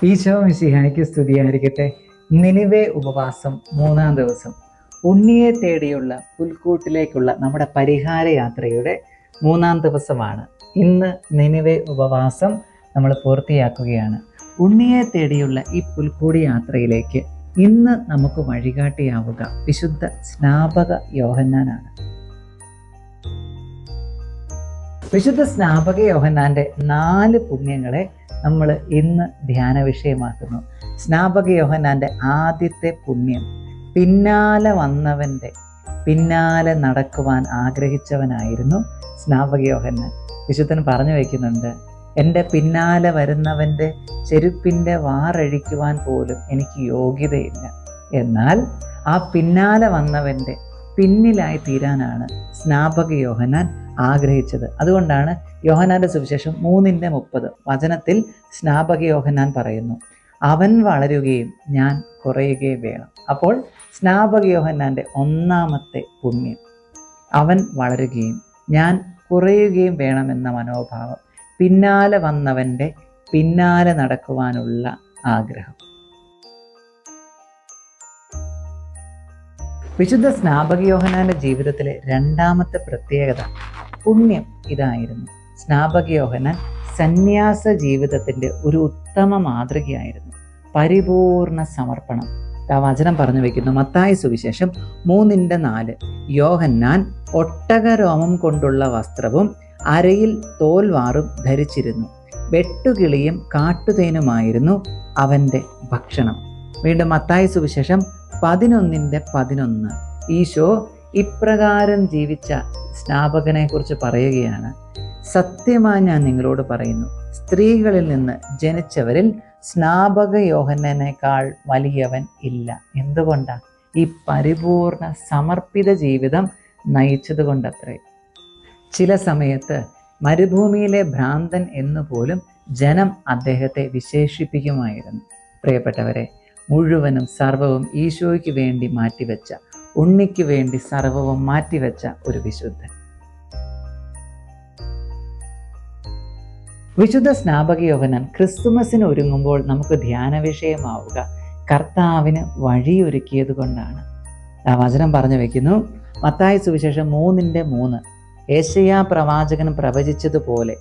ഈശോ മിശിഹായ്ക്ക് സ്തുതിയായിരിക്കട്ടെ. നിനിവേ ഉപവാസം 3-ാം ദിവസം. ഉണ്ണിയെ തേടിയുള്ള പുൽക്കൂട്ടിലേക്കുള്ള നമ്മുടെ പരിഹാര യാത്രയുടെ 3-ാം ദിവസമാണ്. ഇന്ന് നിനിവേ ഉപവാസം നമ്മൾ പൂർത്തിയാക്കുകയാണ്. ഉണ്ണിയെ തേടിയുള്ള ഈ പുൽക്കൂടി യാത്രയിലേക്ക് ഇന്ന് നമുക്ക് വഴികാട്ടിയാവുക വിശുദ്ധ സ്നാപക യോഹന്നാനാണ്. വിശുദ്ധ സ്നാപക യോഹന്നാന്റെ 4 പുണ്യങ്ങളെ നമ്മൾ ഇന്ന് ധ്യാന വിഷയമാക്കുന്നു. സ്നാപക യോഹന്നാന്റെ ആദ്യത്തെ പുണ്യം, പിന്നാലെ വന്നവൻ്റെ പിന്നാലെ നടക്കുവാൻ ആഗ്രഹിച്ചവനായിരുന്നു സ്നാപക യോഹന്നാൻ. വിശുദ്ധൻ പറഞ്ഞു വയ്ക്കുന്നുണ്ട്, എൻ്റെ പിന്നാലെ വരുന്നവൻ്റെ ചെരുപ്പിൻ്റെ വാറഴിക്കുവാൻ പോലും എനിക്ക് യോഗ്യതയില്ല. എന്നാൽ ആ പിന്നാലെ വന്നവൻ്റെ പിന്നിലായി തീരാനാണ് സ്നാപക യോഹന്നാൻ ആഗ്രഹിച്ചത്. അതുകൊണ്ടാണ് യോഹന്നാന്റെ സുവിശേഷം 3:30 വചനത്തിൽ സ്നാപക യോഹന്നാൻ പറയുന്നു, അവൻ വളരുകയും ഞാൻ കുറയുകയും വേണം. അപ്പോൾ സ്നാപക യോഹന്നാന്റെ 1-ാമത്തെ പുണ്യം, അവൻ വളരുകയും ഞാൻ കുറയുകയും വേണമെന്ന മനോഭാവം, പിന്നാലെ വന്നവൻ്റെ പിന്നാലെ നടക്കുവാനുള്ള ആഗ്രഹം. വിശുദ്ധ സ്നാപക യോഹന്നാന്റെ ജീവിതത്തിലെ 2-ാമത്തെ പ്രത്യേകത, പുണ്യം ഇതായിരുന്നു. സ്നാപക യോഹന്നാൻ സന്യാസ ജീവിതത്തിൻ്റെ ഒരു ഉത്തമ മാതൃകയായിരുന്നു. പരിപൂർണ സമർപ്പണം. ആ വചനം പറഞ്ഞു വയ്ക്കുന്നു, മത്തായി സുവിശേഷം 3:4. യോഹന്നാൻ ഒട്ടകരോമം കൊണ്ടുള്ള വസ്ത്രവും അരയിൽ തോൽവാറും ധരിച്ചിരുന്നു. വെട്ടുകിളിയും കാട്ടുതേനുമായിരുന്നു അവൻ്റെ ഭക്ഷണം. വീണ്ടും മത്തായി സുവിശേഷം 11:11. ഈശോ ഇപ്രകാരം ജീവിച്ച സ്നാപകനെ കുറിച്ച് പറയുകയാണ്, സത്യമായി ഞാൻ നിങ്ങളോട് പറയുന്നു, സ്ത്രീകളിൽ നിന്ന് ജനിച്ചവരിൽ സ്നാപക യോഹന്നാനേക്കാൾ വലിയവൻ ഇല്ല. എന്തുകൊണ്ടാണ്? ഈ പരിപൂർണ സമർപ്പിത ജീവിതം നയിച്ചത് കൊണ്ടത്രേ. ചില സമയത്ത് മരുഭൂമിയിലെ ഭ്രാന്തൻ എന്നുപോലും ജനം അദ്ദേഹത്തെ വിശേഷിപ്പിക്കുമായിരുന്നു. പ്രിയപ്പെട്ടവരെ, മുഴുവനും സർവവും ഈശോയ്ക്ക് വേണ്ടി മാറ്റിവെച്ച, ഉണ്ണിക്ക് വേണ്ടി സർവവും മാറ്റിവെച്ച ഒരു വിശുദ്ധൻ. വിശുദ്ധ സ്നാപക യോഹന്നാൻ ക്രിസ്തുമസിന് ഒരുങ്ങുമ്പോൾ നമുക്ക് ധ്യാന വിഷയമാവുക കർത്താവിന് വഴിയൊരുക്കിയത് കൊണ്ടാണ്. ആ വചനം പറഞ്ഞു വെക്കുന്നു, മത്തായി സുവിശേഷം 3:3. യെശയ്യാ പ്രവാചകൻ പ്രവചിച്ചതുപോലെ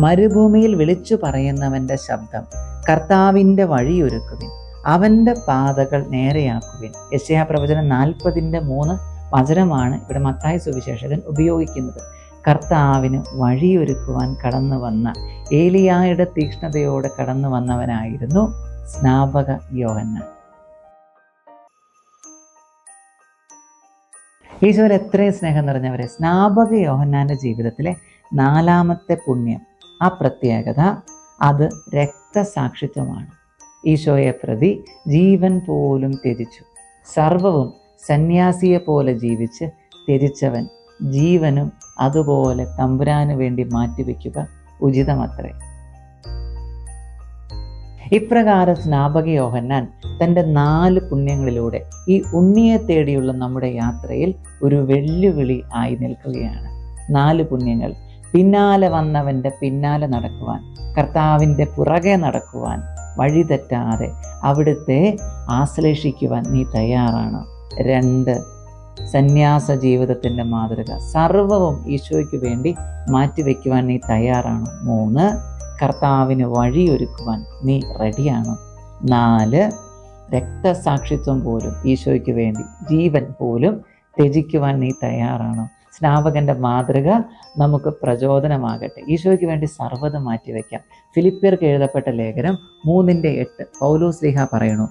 മരുഭൂമിയിൽ വിളിച്ചു പറയുന്നവൻ്റെ ശബ്ദം, കർത്താവിൻ്റെ വഴിയൊരുക്കുവിൻ, അവൻ്റെ പാതകൾ നേരെയാക്കുവിൻ. യെശയ്യാ പ്രവചനം 40:3 വചനമാണ് ഇവിടെ മത്തായി സുവിശേഷകൻ ഉപയോഗിക്കുന്നത്. കർത്താവിന് വഴിയൊരുക്കുവാൻ കടന്നു വന്ന, ഏലിയായുടെ തീക്ഷ്ണതയോടെ കടന്നു വന്നവനായിരുന്നു സ്നാപക യോഹന്നാൻ. ഈശോയിൽ എത്രയും സ്നേഹം നിറഞ്ഞവരെ, സ്നാപക യോഹന്നാന്റെ ജീവിതത്തിലെ 4-ാമത്തെ പുണ്യം, ആ പ്രത്യേകത, അത് രക്തസാക്ഷിത്വമാണ്. ഈശോയെ പ്രതി ജീവൻ പോലും ത്യജിച്ചു. സർവവും സന്യാസിയെ പോലെ ജീവിച്ച് ത്യജിച്ചവൻ ജീവനും അതുപോലെ തമ്പുരാന് വേണ്ടി മാറ്റിവെക്കുക ഉചിതമത്രേ. ഇപ്രകാരം സ്നാപക യോഹന്നാൻ തൻ്റെ 4 പുണ്യങ്ങളിലൂടെ ഈ ഉണ്ണിയെ തേടിയുള്ള നമ്മുടെ യാത്രയിൽ ഒരു വെല്ലുവിളി ആയി നിൽക്കുകയാണ്. 4 പുണ്യങ്ങൾ: പിന്നാലെ വന്നവൻ്റെ പിന്നാലെ നടക്കുവാൻ, കർത്താവിൻ്റെ പുറകെ നടക്കുവാൻ, വഴിതെറ്റാതെ അവിടുത്തെ ആശ്ലേഷിക്കുവാൻ നീ തയ്യാറാണ്. 2, സന്യാസ ജീവിതത്തിൻ്റെ മാതൃക, സർവവും ഈശോയ്ക്ക് വേണ്ടി മാറ്റിവെക്കുവാൻ നീ തയ്യാറാണ്. 3, കർത്താവിന് വഴിയൊരുക്കുവാൻ നീ റെഡിയാണ്. 4, രക്തസാക്ഷിത്വം പോലും, ഈശോയ്ക്ക് വേണ്ടി ജീവൻ പോലും ത്യജിക്കുവാൻ നീ തയ്യാറാണ്. സ്നാപകൻ്റെ മാതൃക നമുക്ക് പ്രചോദനമാകട്ടെ. ഈശോയ്ക്ക് വേണ്ടി സർവ്വതും മാറ്റിവെക്കാം. ഫിലിപ്പിയർക്ക് എഴുതപ്പെട്ട ലേഖനം 3:8 പൗലോസ് ശ്ലീഹ പറയണു,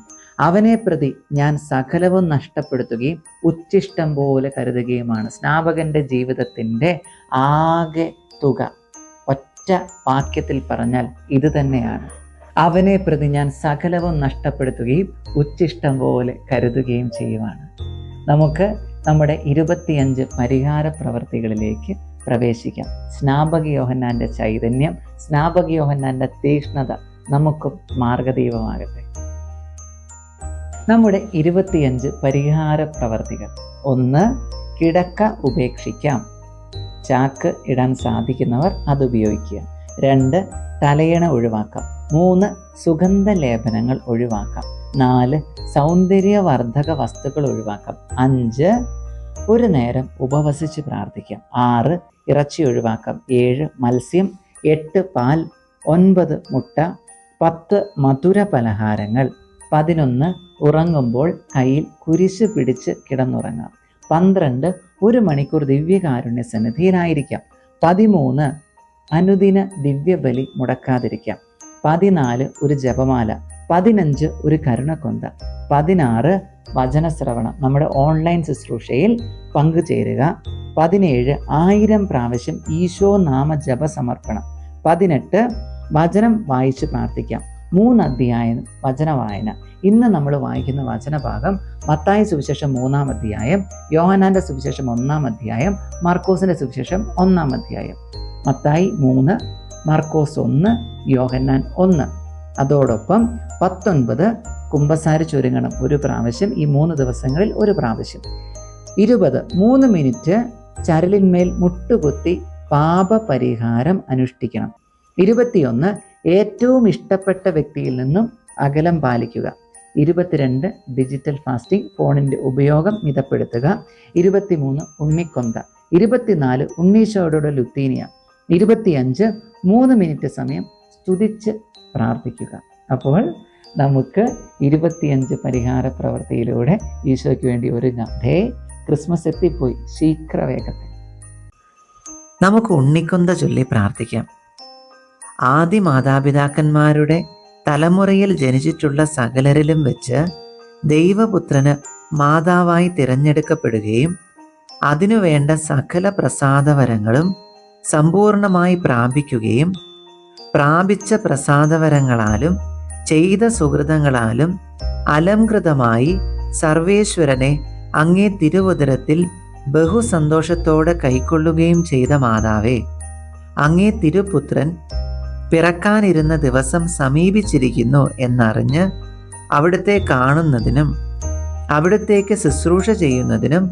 അവനെ പ്രതി ഞാൻ സകലവും നഷ്ടപ്പെടുത്തുകയും ഉച്ഛിഷ്ടം പോലെ കരുതുകയുമാണ്. സ്നാപകൻ്റെ ജീവിതത്തിൻ്റെ ആകെ തുക ഒറ്റ വാക്യത്തിൽ പറഞ്ഞാൽ ഇത് തന്നെയാണ്, അവനെ പ്രതി ഞാൻ സകലവും നഷ്ടപ്പെടുത്തുകയും ഉച്ഛിഷ്ടം പോലെ കരുതുകയും ചെയ്യുവാണ്. നമുക്ക് നമ്മുടെ 25 പരിഹാര പ്രവർത്തികളിലേക്ക് പ്രവേശിക്കാം. സ്നാപക യോഹന്നാന്റെ ചൈതന്യം, സ്നാപക യോഹന്നാന്റെ തീക്ഷ്ണത നമുക്കും മാർഗദീപമാകട്ടെ. നമ്മുടെ 25 പരിഹാര പ്രവർത്തികൾ: 1, കിടക്ക ഉപേക്ഷിക്കാം. ചാക്ക് ഇടാൻ സാധിക്കുന്നവർ അത് ഉപയോഗിക്കുക. 2, തലയണ ഒഴിവാക്കാം. 3 സുഗന്ധലേപനങ്ങൾ ഒഴിവാക്കാം. 4 സൗന്ദര്യവർദ്ധക വസ്തുക്കൾ ഒഴിവാക്കാം. 5 ഒരു നേരം ഉപവസിച്ച് പ്രാർത്ഥിക്കാം. 6 ഇറച്ചി ഒഴിവാക്കാം. 7 മത്സ്യം. 8 പാൽ. 9 മുട്ട. 10 മധുര പലഹാരങ്ങൾ. 11 ഉറങ്ങുമ്പോൾ കയ്യിൽ കുരിശ് പിടിച്ച് കിടന്നുറങ്ങാം. 12 1 മണിക്കൂർ ദിവ്യകാരുണ്യ സന്നിധിയിലായിരിക്കാം. 13 അനുദിന ദിവ്യബലി മുടക്കാതിരിക്കാം. 14 ഒരു ജപമാല. 15 ഒരു കരുണക്കൊന്ത. 16 വചനശ്രവണം, നമ്മുടെ ഓൺലൈൻ ശുശ്രൂഷയിൽ പങ്കുചേരുക. 17 1000 പ്രാവശ്യം ഈശോ നാമ ജപ സമർപ്പണം. 18 വചനം വായിച്ച് പ്രാർത്ഥിക്കാം. 3 അധ്യായം വചന വായന. ഇന്ന് നമ്മൾ വായിക്കുന്ന വചനഭാഗം മത്തായി സുവിശേഷം 3-ാം അധ്യായം, യോഹന്നാന്റെ സുവിശേഷം 1-ാം അധ്യായം, മർക്കോസിന്റെ സുവിശേഷം 1-ാം അധ്യായം. മത്തായി 3, മർക്കോസ് 1, യോഹന്നാൻ 1. അതോടൊപ്പം 19 കുമ്പസാര ചൊരുങ്ങണം 1 പ്രാവശ്യം, ഈ 3 ദിവസങ്ങളിൽ 1 പ്രാവശ്യം. 20 3 മിനിറ്റ് ചരലിന്മേൽ മുട്ടുകുത്തി പാപപരിഹാരം അനുഷ്ഠിക്കണം. 21 ഏറ്റവും ഇഷ്ടപ്പെട്ട വ്യക്തിയിൽ നിന്നും അകലം പാലിക്കുക. 22 ഡിജിറ്റൽ ഫാസ്റ്റിംഗ്, ഫോണിൻ്റെ ഉപയോഗം മിതപ്പെടുത്തുക. 23 ഉണ്ണിക്കൊന്ത. 24 ഉണ്ണീശോയോടുള്ള ലുത്തീനിയ. 25 3 മിനിറ്റ് സമയം സ്തുതിച്ച് പ്രാർത്ഥിക്കുക. അപ്പോൾ നമുക്ക് 25 പരിഹാര പ്രവൃത്തിയിലൂടെ ഈശോയ്ക്ക് വേണ്ടി ഒരുങ്ങാം. ക്രിസ്മസ് എത്തിപ്പോയി, ശീഘ്രവേഗത്തിൽ നമുക്ക് ഉണ്ണിക്കൊന്ത ചൊല്ലി പ്രാർത്ഥിക്കാം. ആദി മാതാപിതാക്കന്മാരുടെ തലമുറയിൽ ജനിച്ചിട്ടുള്ള സകലരിലും വെച്ച് ദൈവപുത്രന് മാതാവായി തിരഞ്ഞെടുക്കപ്പെടുകയും അതിനുവേണ്ട സകല പ്രസാദവരങ്ങളും സമ്പൂർണമായി പ്രാപിക്കുകയും പ്രാപിച്ച പ്രസാദവരങ്ങളാലും ചെയ്ത സുഹൃതങ്ങളാലും അലംകൃതമായി സർവേശ്വരനെ അങ്ങേ തിരുവുദരത്തിൽ ബഹുസന്തോഷത്തോടെ കൈക്കൊള്ളുകയും ചെയ്ത മാതാവേ, അങ്ങേ തിരുപുത്രൻ പിറക്കാനിരുന്ന ദിവസം സമീപിച്ചിരിക്കുന്നു എന്നറിഞ്ഞ് അവിടുത്തെ കാണുന്നതിനും അവിടുത്തേക്ക് ശുശ്രൂഷ ചെയ്യുന്നതിനും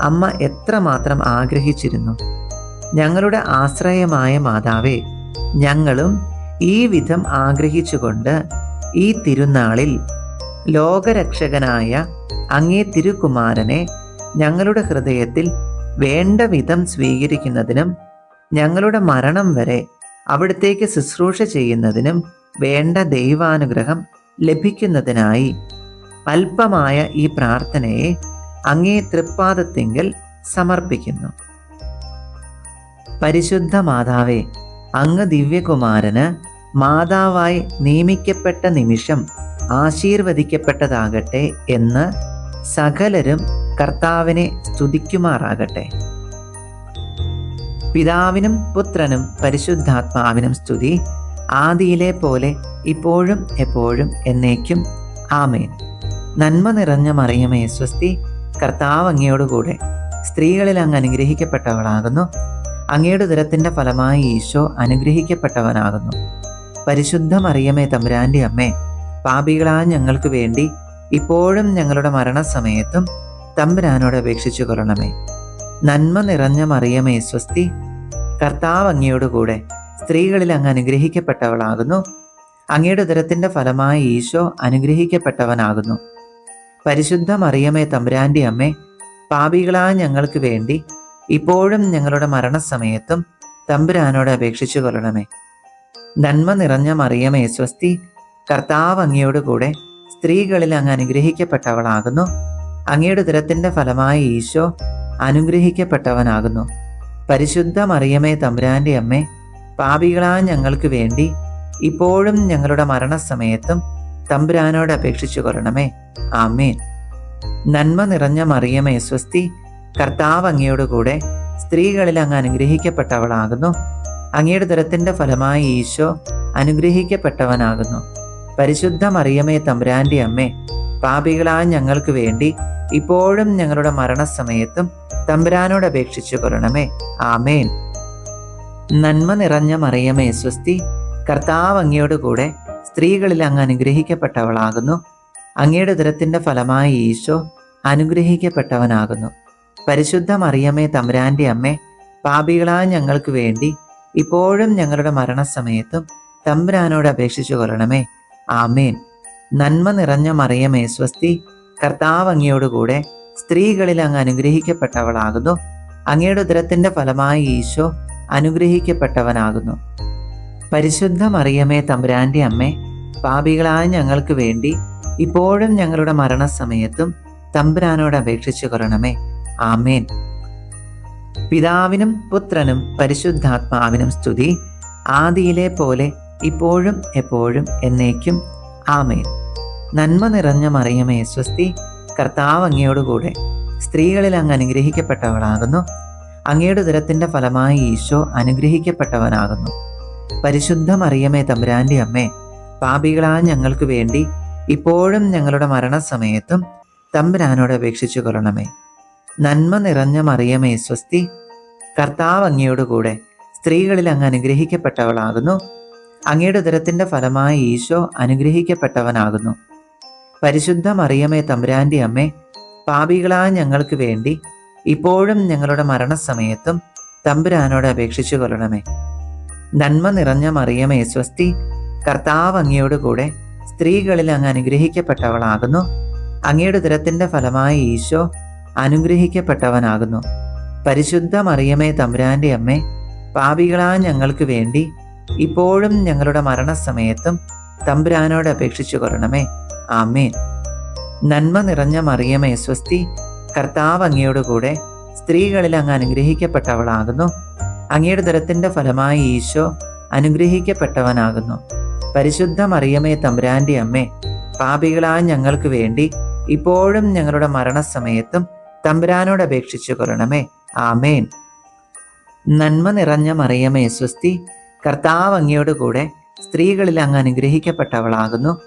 അമ്മ എത്രമാത്രം ആഗ്രഹിച്ചിരുന്നു. ഞങ്ങളുടെ ആശ്രയമായ മാതാവേ, ഞങ്ങളും ഈ വിധം ആഗ്രഹിച്ചുകൊണ്ട് ഈ തിരുനാളിൽ ലോകരക്ഷകനായ അങ്ങേ തിരുകുമാരനെ ഞങ്ങളുടെ ഹൃദയത്തിൽ വേണ്ട വിധം സ്വീകരിക്കുന്നതിനും ഞങ്ങളുടെ മരണം വരെ അവിടത്തേക്ക് ശുശ്രൂഷ ചെയ്യുന്നതിനും വേണ്ട ദൈവാനുഗ്രഹം ലഭിക്കുന്നതിനായി അല്പമായ ഈ പ്രാർത്ഥനയെ അങ്ങേ തൃപ്പാദത്തിങ്കൽ സമർപ്പിക്കുന്നു. പരിശുദ്ധ മാതാവേ, അങ്ങ് ദിവ്യകുമാരന് മാതാവായി നിയമിക്കപ്പെട്ട നിമിഷം ആശീർവദിക്കപ്പെട്ടതാകട്ടെ എന്ന് സകലരും കർത്താവിനെ സ്തുതിക്കുമാറാകട്ടെ. പിതാവിനും പുത്രനും പരിശുദ്ധാത്മാവിനും സ്തുതി, ആദിയിലെ പോലെ ഇപ്പോഴും എപ്പോഴും എന്നേക്കും. ആമേൻ. നന്മ നിറഞ്ഞ മറിയമേ സ്വസ്തി, കർത്താവ് അങ്ങയോടുകൂടെ സ്ത്രീകളിൽ അങ്ങ് അനുഗ്രഹിക്കപ്പെട്ടവളാകുന്നു. അങ്ങയുടെ ഉദരത്തിൻ്റെ ഫലമായി ഈശോ അനുഗ്രഹിക്കപ്പെട്ടവനാകുന്നു. പരിശുദ്ധ മറിയമേ തമ്പുരാൻ്റെ അമ്മേ, പാപികളായ ഞങ്ങൾക്ക് വേണ്ടി ഇപ്പോഴും ഞങ്ങളുടെ മരണസമയത്തും തമ്പുരാനോട് അപേക്ഷിച്ചു കൊള്ളണമേ. നന്മ നിറഞ്ഞ മറിയമേ സ്വസ്തി, കർത്താവ് അങ്ങയോടുകൂടെ സ്ത്രീകളിൽ അങ്ങ് അനുഗ്രഹിക്കപ്പെട്ടവളാകുന്നു. അങ്ങയുടെ ഉദരത്തിൻ്റെ ഫലമായി ഈശോ അനുഗ്രഹിക്കപ്പെട്ടവനാകുന്നു. പരിശുദ്ധ മറിയമേ തമ്പുരാൻ്റെ അമ്മേ, പാപികളായ ഞങ്ങൾക്ക് വേണ്ടി ഇപ്പോഴും ഞങ്ങളുടെ മരണസമയത്തും തമ്പുരാനോട് അപേക്ഷിച്ചു കൊള്ളണമേ. നന്മ നിറഞ്ഞ മറിയമേ സ്വസ്തി, കർത്താവ് അങ്ങയോടുകൂടെ സ്ത്രീകളിൽ അങ്ങ് അനുഗ്രഹിക്കപ്പെട്ടവളാകുന്നു. അങ്ങയുടെ ഉദരത്തിൻ്റെ ഫലമായി ഈശോ അനുഗ്രഹിക്കപ്പെട്ടവനാകുന്നു. പരിശുദ്ധ മറിയമേ തമ്പുരാൻ്റെ അമ്മേ, പാപികളായ ഞങ്ങൾക്ക് വേണ്ടി ഇപ്പോഴും ഞങ്ങളുടെ മരണസമയത്തും തമ്പുരാനോട് അപേക്ഷിച്ചു കൊള്ളണമേ. ആമേൻ. നന്മ നിറഞ്ഞ മറിയമേ സ്വസ്തി, കർത്താവ് അങ്ങയോടുകൂടെ സ്ത്രീകളിൽ അങ്ങ് അനുഗ്രഹിക്കപ്പെട്ടവളാകുന്നു. അങ്ങയുടെ ഉദരത്തിൻ്റെ ഫലമായി ഈശോ അനുഗ്രഹിക്കപ്പെട്ടവനാകുന്നു. പരിശുദ്ധ മറിയമേ തമ്പുരാൻ്റെ അമ്മേ, പാപികളായ ഞങ്ങൾക്ക് വേണ്ടി ഇപ്പോഴും ഞങ്ങളുടെ മരണസമയത്തും തമ്പുരാനോട് അപേക്ഷിച്ചു കൊള്ളണമേ. ആമേൻ. നന്മ നിറഞ്ഞ മറിയമേ സ്വസ്തി, കർത്താവ് അങ്ങയോടുകൂടെ സ്ത്രീകളിൽ അങ്ങ് അനുഗ്രഹിക്കപ്പെട്ടവളാകുന്നു. അങ്ങയുടെ ഉദരത്തിൻ്റെ ഫലമായി ഈശോ അനുഗ്രഹിക്കപ്പെട്ടവനാകുന്നു. പരിശുദ്ധ മറിയമേ തമ്പുരാൻ്റെ അമ്മേ, പാപികളായ ഞങ്ങൾക്ക് വേണ്ടി ഇപ്പോഴും ഞങ്ങളുടെ മരണസമയത്തും തമ്പുരാനോട് അപേക്ഷിച്ചു കൊള്ളണമേ. ആമേൻ. നന്മ നിറഞ്ഞ മറിയമേ സ്വസ്തി, കർത്താവ് അങ്ങയോടുകൂടെ സ്ത്രീകളിൽ അങ്ങ് അനുഗ്രഹിക്കപ്പെട്ടവളാകുന്നു. അങ്ങയുടെ ഉദരത്തിന്റെ ഫലമായി ഈശോ അനുഗ്രഹിക്കപ്പെട്ടവനാകുന്നു. പരിശുദ്ധ മറിയമേ തമ്പുരാന്റെ അമ്മേ, പാപികളായ ഞങ്ങൾക്ക് വേണ്ടി ഇപ്പോഴും ഞങ്ങളുടെ മരണസമയത്തും തമ്പുരാനോട് അപേക്ഷിച്ചു കൊള്ളണമേ. ആമേൻ. പിതാവിനും പുത്രനും പരിശുദ്ധാത്മാവിനും സ്തുതി, ആദിയിലെ പോലെ ഇപ്പോഴും എപ്പോഴും എന്നേക്കും. ആമേൻ. നന്മ നിറഞ്ഞ മറിയമേ സ്വസ്തി, കർത്താവ് അങ്ങയോടുകൂടെ സ്ത്രീകളിൽ അങ്ങ് അനുഗ്രഹിക്കപ്പെട്ടവളാകുന്നു. അങ്ങയുടെ ഉദരത്തിന്റെ ഫലമായി ഈശോ അനുഗ്രഹിക്കപ്പെട്ടവനാകുന്നു. പരിശുദ്ധ മറിയമേ തമ്പുരാന്റെ അമ്മേ, പാപികളായ ഞങ്ങൾക്ക് വേണ്ടി ഇപ്പോഴും ഞങ്ങളുടെ മരണസമയത്തും തമ്പുരാനോട് അപേക്ഷിച്ചു കൊള്ളണമേ. നന്മ നിറഞ്ഞ മറിയമേ സ്വസ്തി, കർത്താവ് അങ്ങയോടുകൂടെ സ്ത്രീകളിൽ അങ്ങ് അനുഗ്രഹിക്കപ്പെട്ടവളാകുന്നു. അങ്ങയുടെ ഉദരത്തിന്റെ ഫലമായി ഈശോ അനുഗ്രഹിക്കപ്പെട്ടവനാകുന്നു. പരിശുദ്ധ മറിയമേ തമ്പുരാന്റെ അമ്മേ, പാപികളായ ഞങ്ങൾക്ക് വേണ്ടി ഇപ്പോഴും ഞങ്ങളുടെ മരണസമയത്തും തമ്പുരാനോട് അപേക്ഷിച്ചു കൊള്ളണമേ. നന്മ നിറഞ്ഞ മറിയമേ സ്വസ്തി, കർത്താവ് അങ്ങയോടുകൂടെ സ്ത്രീകളിൽ അങ്ങ് അനുഗ്രഹിക്കപ്പെട്ടവളാകുന്നു. അങ്ങയുടെ ഉദരത്തിന്റെ ഫലമായി ഈശോ അനുഗ്രഹിക്കപ്പെട്ടവനാകുന്നു. പരിശുദ്ധ മറിയമേ തമ്പുരാന്റെ അമ്മേ, പാപികളായ ഞങ്ങൾക്ക് വേണ്ടി ഇപ്പോഴും ഞങ്ങളുടെ മരണസമയത്തും തമ്പുരാനോട് അപേക്ഷിച്ചു കൊള്ളണമേ. ആമേൻ. നന്മ നിറഞ്ഞ മറിയമേ സ്വസ്തി, കർത്താവ് അങ്ങയോടുകൂടെ സ്ത്രീകളിൽ അങ്ങ് അനുഗ്രഹിക്കപ്പെട്ടവളാകുന്നു. അങ്ങയുടെ ഉദരത്തിന്റെ ഫലമായി ഈശോ അനുഗ്രഹിക്കപ്പെട്ടവനാകുന്നു. പരിശുദ്ധ മറിയമേ തമ്പുരാന്റെ അമ്മേ, പാപികളായ ഞങ്ങൾക്ക് വേണ്ടി ഇപ്പോഴും ഞങ്ങളുടെ മരണസമയത്തും തമ്പുരാനോട് അപേക്ഷിച്ചു കൊള്ളണമേ. ആമേൻ. നന്മ നിറഞ്ഞ മറിയമേ സ്വസ്തി, കർത്താവ് അങ്ങയോടുകൂടെ സ്ത്രീകളിൽ അങ്ങ് അനുഗ്രഹിക്കപ്പെട്ടവളാകുന്നു.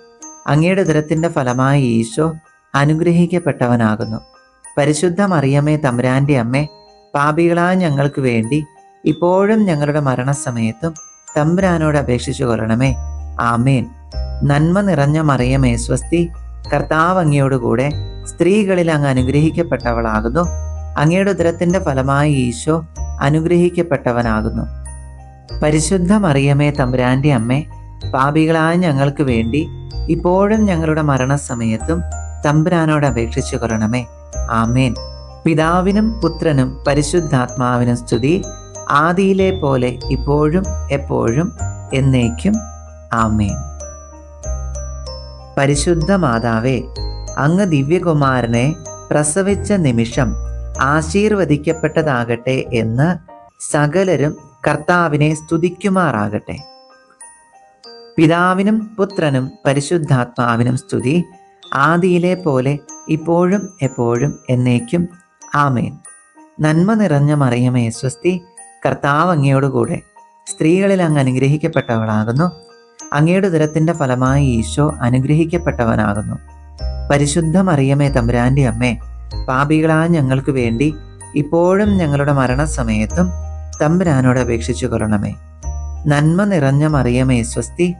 അങ്ങയുടെ ഉദരത്തിന്റെ ഫലമായി ഈശോ അനുഗ്രഹിക്കപ്പെട്ടവനാകുന്നു. പരിശുദ്ധ മറിയമേ തമ്പുരാന്റെ അമ്മേ, പാപികളായ ഞങ്ങൾക്ക് വേണ്ടി ഇപ്പോഴും ഞങ്ങളുടെ മരണസമയത്തും തമ്പുരാനോട് അപേക്ഷിച്ചു കൊള്ളണമേ. ആമേൻ. നന്മ നിറഞ്ഞ മറിയമേ സ്വസ്തി, കർത്താവ് അങ്ങയോടുകൂടെ സ്ത്രീകളിൽ അങ്ങ് അനുഗ്രഹിക്കപ്പെട്ടവളാകുന്നു. അങ്ങയുടെ ഉദരത്തിന്റെ ഫലമായി ഈശോ അനുഗ്രഹിക്കപ്പെട്ടവനാകുന്നു. പരിശുദ്ധ മറിയമേ തമ്പുരാന്റെ അമ്മേ, പാപികളായ ഞങ്ങൾക്ക് വേണ്ടി ഇപ്പോഴും ഞങ്ങളുടെ മരണസമയത്തും തമ്പുരാനോട് അപേക്ഷിച്ചു കൊള്ളണമേ. ആമേൻ. പിതാവിനും പുത്രനും പരിശുദ്ധാത്മാവിനും സ്തുതി, ആദിയിലെ പോലെ ഇപ്പോഴും എപ്പോഴും എന്നേക്കും. ആമേൻ. പരിശുദ്ധ മാതാവേ, അങ്ങ് ദിവ്യകുമാരനെ പ്രസവിച്ച നിമിഷം ആശീർവദിക്കപ്പെട്ടതാകട്ടെ എന്ന് സകലരും കർത്താവിനെ സ്തുതിക്കുമാറാകട്ടെ. പിതാവിനും പുത്രനും പരിശുദ്ധാത്മാവിനും സ്തുതി, ആദിയിലെ പോലെ ഇപ്പോഴും എപ്പോഴും എന്നേക്കും. ആമേൻ. നന്മ നിറഞ്ഞ മറിയമേ സ്വസ്തി, കർത്താവ് അങ്ങയോടുകൂടെ സ്ത്രീകളിൽ അങ്ങ് അനുഗ്രഹിക്കപ്പെട്ടവളാകുന്നു. അങ്ങയുടെ ഉദരത്തിന്റെ ഫലമായി ഈശോ അനുഗ്രഹിക്കപ്പെട്ടവനാകുന്നു. പരിശുദ്ധ മറിയമേ തമ്പുരാന്റെ അമ്മേ, പാപികളായ ഞങ്ങൾക്ക് വേണ്ടി ഇപ്പോഴും ഞങ്ങളുടെ മരണസമയത്തും തമ്പുരാനോട് അപേക്ഷിച്ചു കൊള്ളണമേ. നന്മ നിറഞ്ഞ മറിയമേ സ്വസ്തി,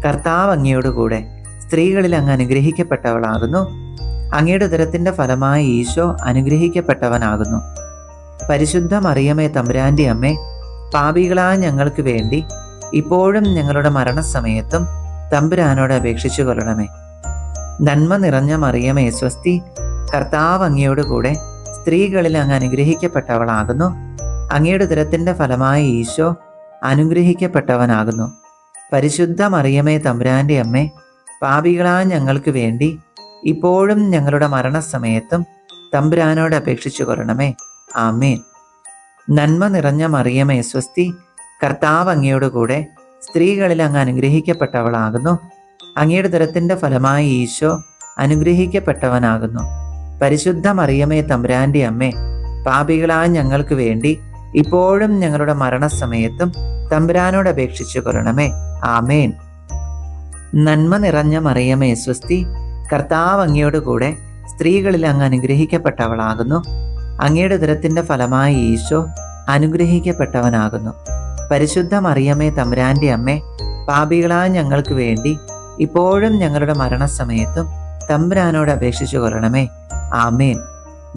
കർത്താവ് അങ്ങയോടുകൂടെ സ്ത്രീകളിൽ അങ്ങ് അനുഗ്രഹിക്കപ്പെട്ടവളാകുന്നു. അങ്ങയുടെ ഉദരത്തിന്റെ ഫലമായി ഈശോ അനുഗ്രഹിക്കപ്പെട്ടവനാകുന്നു. പരിശുദ്ധ മറിയമേ തമ്പുരാന്റെ അമ്മേ, പാപികളായ ഞങ്ങൾക്ക് വേണ്ടി ഇപ്പോഴും ഞങ്ങളുടെ മരണസമയത്തും തമ്പുരാനോട് അപേക്ഷിച്ചു കൊള്ളണമേ. നന്മ നിറഞ്ഞ മറിയമേ സ്വസ്തി, കർത്താവ് അങ്ങയോടുകൂടെ സ്ത്രീകളിൽ അങ്ങ് അനുഗ്രഹിക്കപ്പെട്ടവളാകുന്നു. അങ്ങയുടെ ഉദരത്തിന്റെ ഫലമായി ഈശോ അനുഗ്രഹിക്കപ്പെട്ടവനാകുന്നു. പരിശുദ്ധ മറിയമേ തമ്പുരാന്റെ അമ്മേ, പാപികളായ ഞങ്ങൾക്ക് വേണ്ടി ഇപ്പോഴും ഞങ്ങളുടെ മരണസമയത്തും തമ്പുരാനോട് അപേക്ഷിച്ചു കൊള്ളണമേ. ആമേൻ. നന്മ നിറഞ്ഞ മറിയമേ സ്വസ്തി, കർത്താവ് അങ്ങയോടുകൂടെ സ്ത്രീകളിൽ അങ്ങ് അനുഗ്രഹിക്കപ്പെട്ടവളാകുന്നു. അങ്ങയുടെ ഉദരത്തിന്റെ ഫലമായി ഈശോ അനുഗ്രഹിക്കപ്പെട്ടവനാകുന്നു. പരിശുദ്ധ മറിയമേ തമ്പുരാന്റെ അമ്മേ, പാപികളായ ഞങ്ങൾക്ക് വേണ്ടി ഇപ്പോഴും ഞങ്ങളുടെ മരണസമയത്തും തമ്പുരാനോട് അപേക്ഷിച്ചു കൊള്ളണമേ. ആമേൻ. നന്മ നിറഞ്ഞ മറിയമേ സ്വസ്തി, കർത്താവ് അങ്ങയോടുകൂടെ സ്ത്രീകളിൽ അങ്ങ് അനുഗ്രഹിക്കപ്പെട്ടവളാകുന്നു. അങ്ങയുടെ ഉദരത്തിന്റെ ഫലമായി ഈശോ അനുഗ്രഹിക്കപ്പെട്ടവനാകുന്നു. പരിശുദ്ധ മറിയമേ തമ്പുരാന്റെ അമ്മേ, പാപികളായ ഞങ്ങൾക്ക് വേണ്ടി ഇപ്പോഴും ഞങ്ങളുടെ മരണസമയത്തും തമ്പുരാനോട് അപേക്ഷിച്ചു കൊള്ളണമേ. ആമേൻ.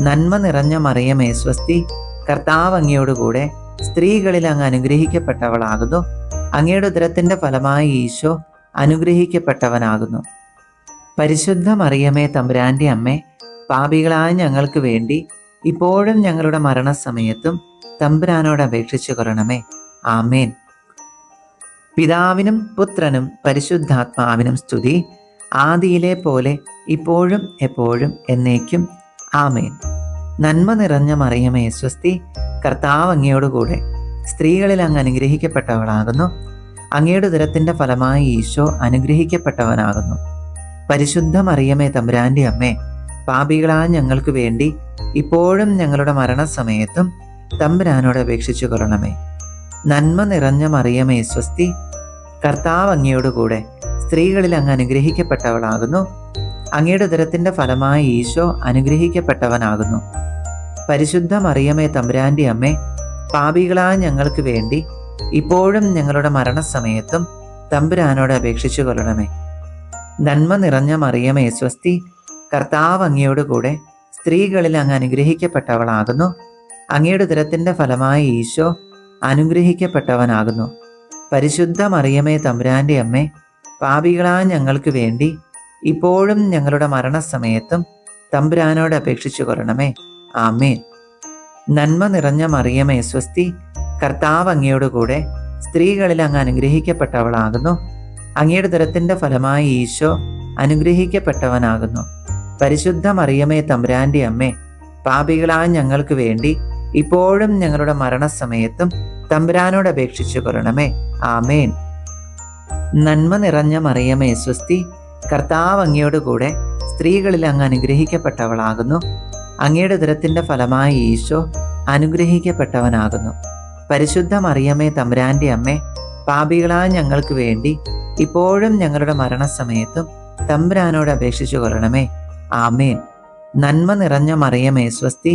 നന്മ നിറഞ്ഞ മറിയമേ സ്വസ്തി, കർത്താവ് അങ്ങയോടുകൂടെ സ്ത്രീകളിൽ അങ്ങ് അനുഗ്രഹിക്കപ്പെട്ടവളാകുന്നു. അങ്ങയുടെ ഉദരത്തിൻ്റെ ഫലമായി ഈശോ അനുഗ്രഹിക്കപ്പെട്ടവനാകുന്നു. പരിശുദ്ധ മറിയമേ തമ്പുരാൻ്റെ അമ്മേ, പാപികളായ ഞങ്ങൾക്ക് വേണ്ടി ഇപ്പോഴും ഞങ്ങളുടെ മരണസമയത്തും തമ്പുരാനോട് അപേക്ഷിച്ചു കൊള്ളണമേ. ആമേൻ. പിതാവിനും പുത്രനും പരിശുദ്ധാത്മാവിനും സ്തുതി, ആദിയിലെ പോലെ ഇപ്പോഴും എപ്പോഴും എന്നേക്കും. ആമേൻ. നന്മ നിറഞ്ഞ മറിയമേ സ്വസ്തി, കർത്താവ് അങ്ങയോടുകൂടെ സ്ത്രീകളിൽ അങ്ങ് അനുഗ്രഹിക്കപ്പെട്ടവളാകുന്നു. അങ്ങയുടെ ഉദരത്തിൻ്റെ ഫലമായി ഈശോ അനുഗ്രഹിക്കപ്പെട്ടവനാകുന്നു. പരിശുദ്ധ മറിയമേ തമ്പുരാൻ്റെ അമ്മേ, പാപികളായ ഞങ്ങൾക്ക് വേണ്ടി ഇപ്പോഴും ഞങ്ങളുടെ മരണസമയത്തും തമ്പുരാനോട് അപേക്ഷിച്ചു കൊള്ളണമേ. നന്മ നിറഞ്ഞ മറിയമേ സ്വസ്തി, കർത്താവ് അങ്ങയോടുകൂടെ സ്ത്രീകളിൽ അങ്ങ് അനുഗ്രഹിക്കപ്പെട്ടവളാകുന്നു. അങ്ങയുടെ ഉദരത്തിൻ്റെ ഫലമായി ഈശോ അനുഗ്രഹിക്കപ്പെട്ടവനാകുന്നു. പരിശുദ്ധ മറിയമേ തമ്പുരാൻ്റെ അമ്മേ, പാപികളായ ഞങ്ങൾക്ക് വേണ്ടി ഇപ്പോഴും ഞങ്ങളുടെ മരണസമയത്തും തമ്പുരാനോട് അപേക്ഷിച്ചു കൊള്ളണമേ. നന്മ നിറഞ്ഞ മറിയമേ സ്വസ്തി, കർത്താവ് അങ്ങയോടുകൂടെ സ്ത്രീകളിൽ അങ്ങ് അനുഗ്രഹിക്കപ്പെട്ടവളാകുന്നു. അങ്ങയുടെ ഉദരത്തിൻ്റെ ഫലമായി ഈശോ അനുഗ്രഹിക്കപ്പെട്ടവനാകുന്നു. പരിശുദ്ധ മറിയമേ തമ്പുരാൻ്റെ അമ്മേ, പാപികളായ ഞങ്ങൾക്ക് വേണ്ടി ഇപ്പോഴും ഞങ്ങളുടെ മരണസമയത്തും തമ്പുരാനോട് അപേക്ഷിച്ചു കൊള്ളണമേ. ആമേൻ. നന്മ നിറഞ്ഞ മറിയമേ സ്വസ്തി, കർത്താവ് അങ്ങയോടുകൂടെ സ്ത്രീകളിൽ അങ്ങ് അനുഗ്രഹിക്കപ്പെട്ടവളാകുന്നു. അങ്ങയുടെ ഉദരത്തിൻ്റെ ഫലമായി ഈശോ അനുഗ്രഹിക്കപ്പെട്ടവനാകുന്നു. പരിശുദ്ധ മറിയമേ തമ്പുരാൻ്റെ അമ്മേ, പാപികളായ ഞങ്ങൾക്ക് വേണ്ടി ഇപ്പോഴും ഞങ്ങളുടെ മരണസമയത്തും തമ്പുരാനോട് അപേക്ഷിച്ചു കൊള്ളണമേ. ആമേൻ. നന്മ നിറഞ്ഞ മറിയമേ സ്വസ്തി, കർത്താവ് അങ്ങയോടുകൂടെ സ്ത്രീകളിൽ അങ്ങ് അനുഗ്രഹിക്കപ്പെട്ടവളാകുന്നു. അങ്ങയുടെ ഉദരത്തിൻ്റെ ഫലമായി ഈശോ അനുഗ്രഹിക്കപ്പെട്ടവനാകുന്നു. പരിശുദ്ധ മറിയമേ തമ്പുരാൻ്റെ അമ്മേ, പാപികളായ ഞങ്ങൾക്ക് വേണ്ടി ഇപ്പോഴും ഞങ്ങളുടെ മരണസമയത്തും തമ്പുരാനോട് അപേക്ഷിച്ചു കൊള്ളണമേ. ആമേൻ. നന്മ നിറഞ്ഞ മറിയമേ സ്വസ്തി,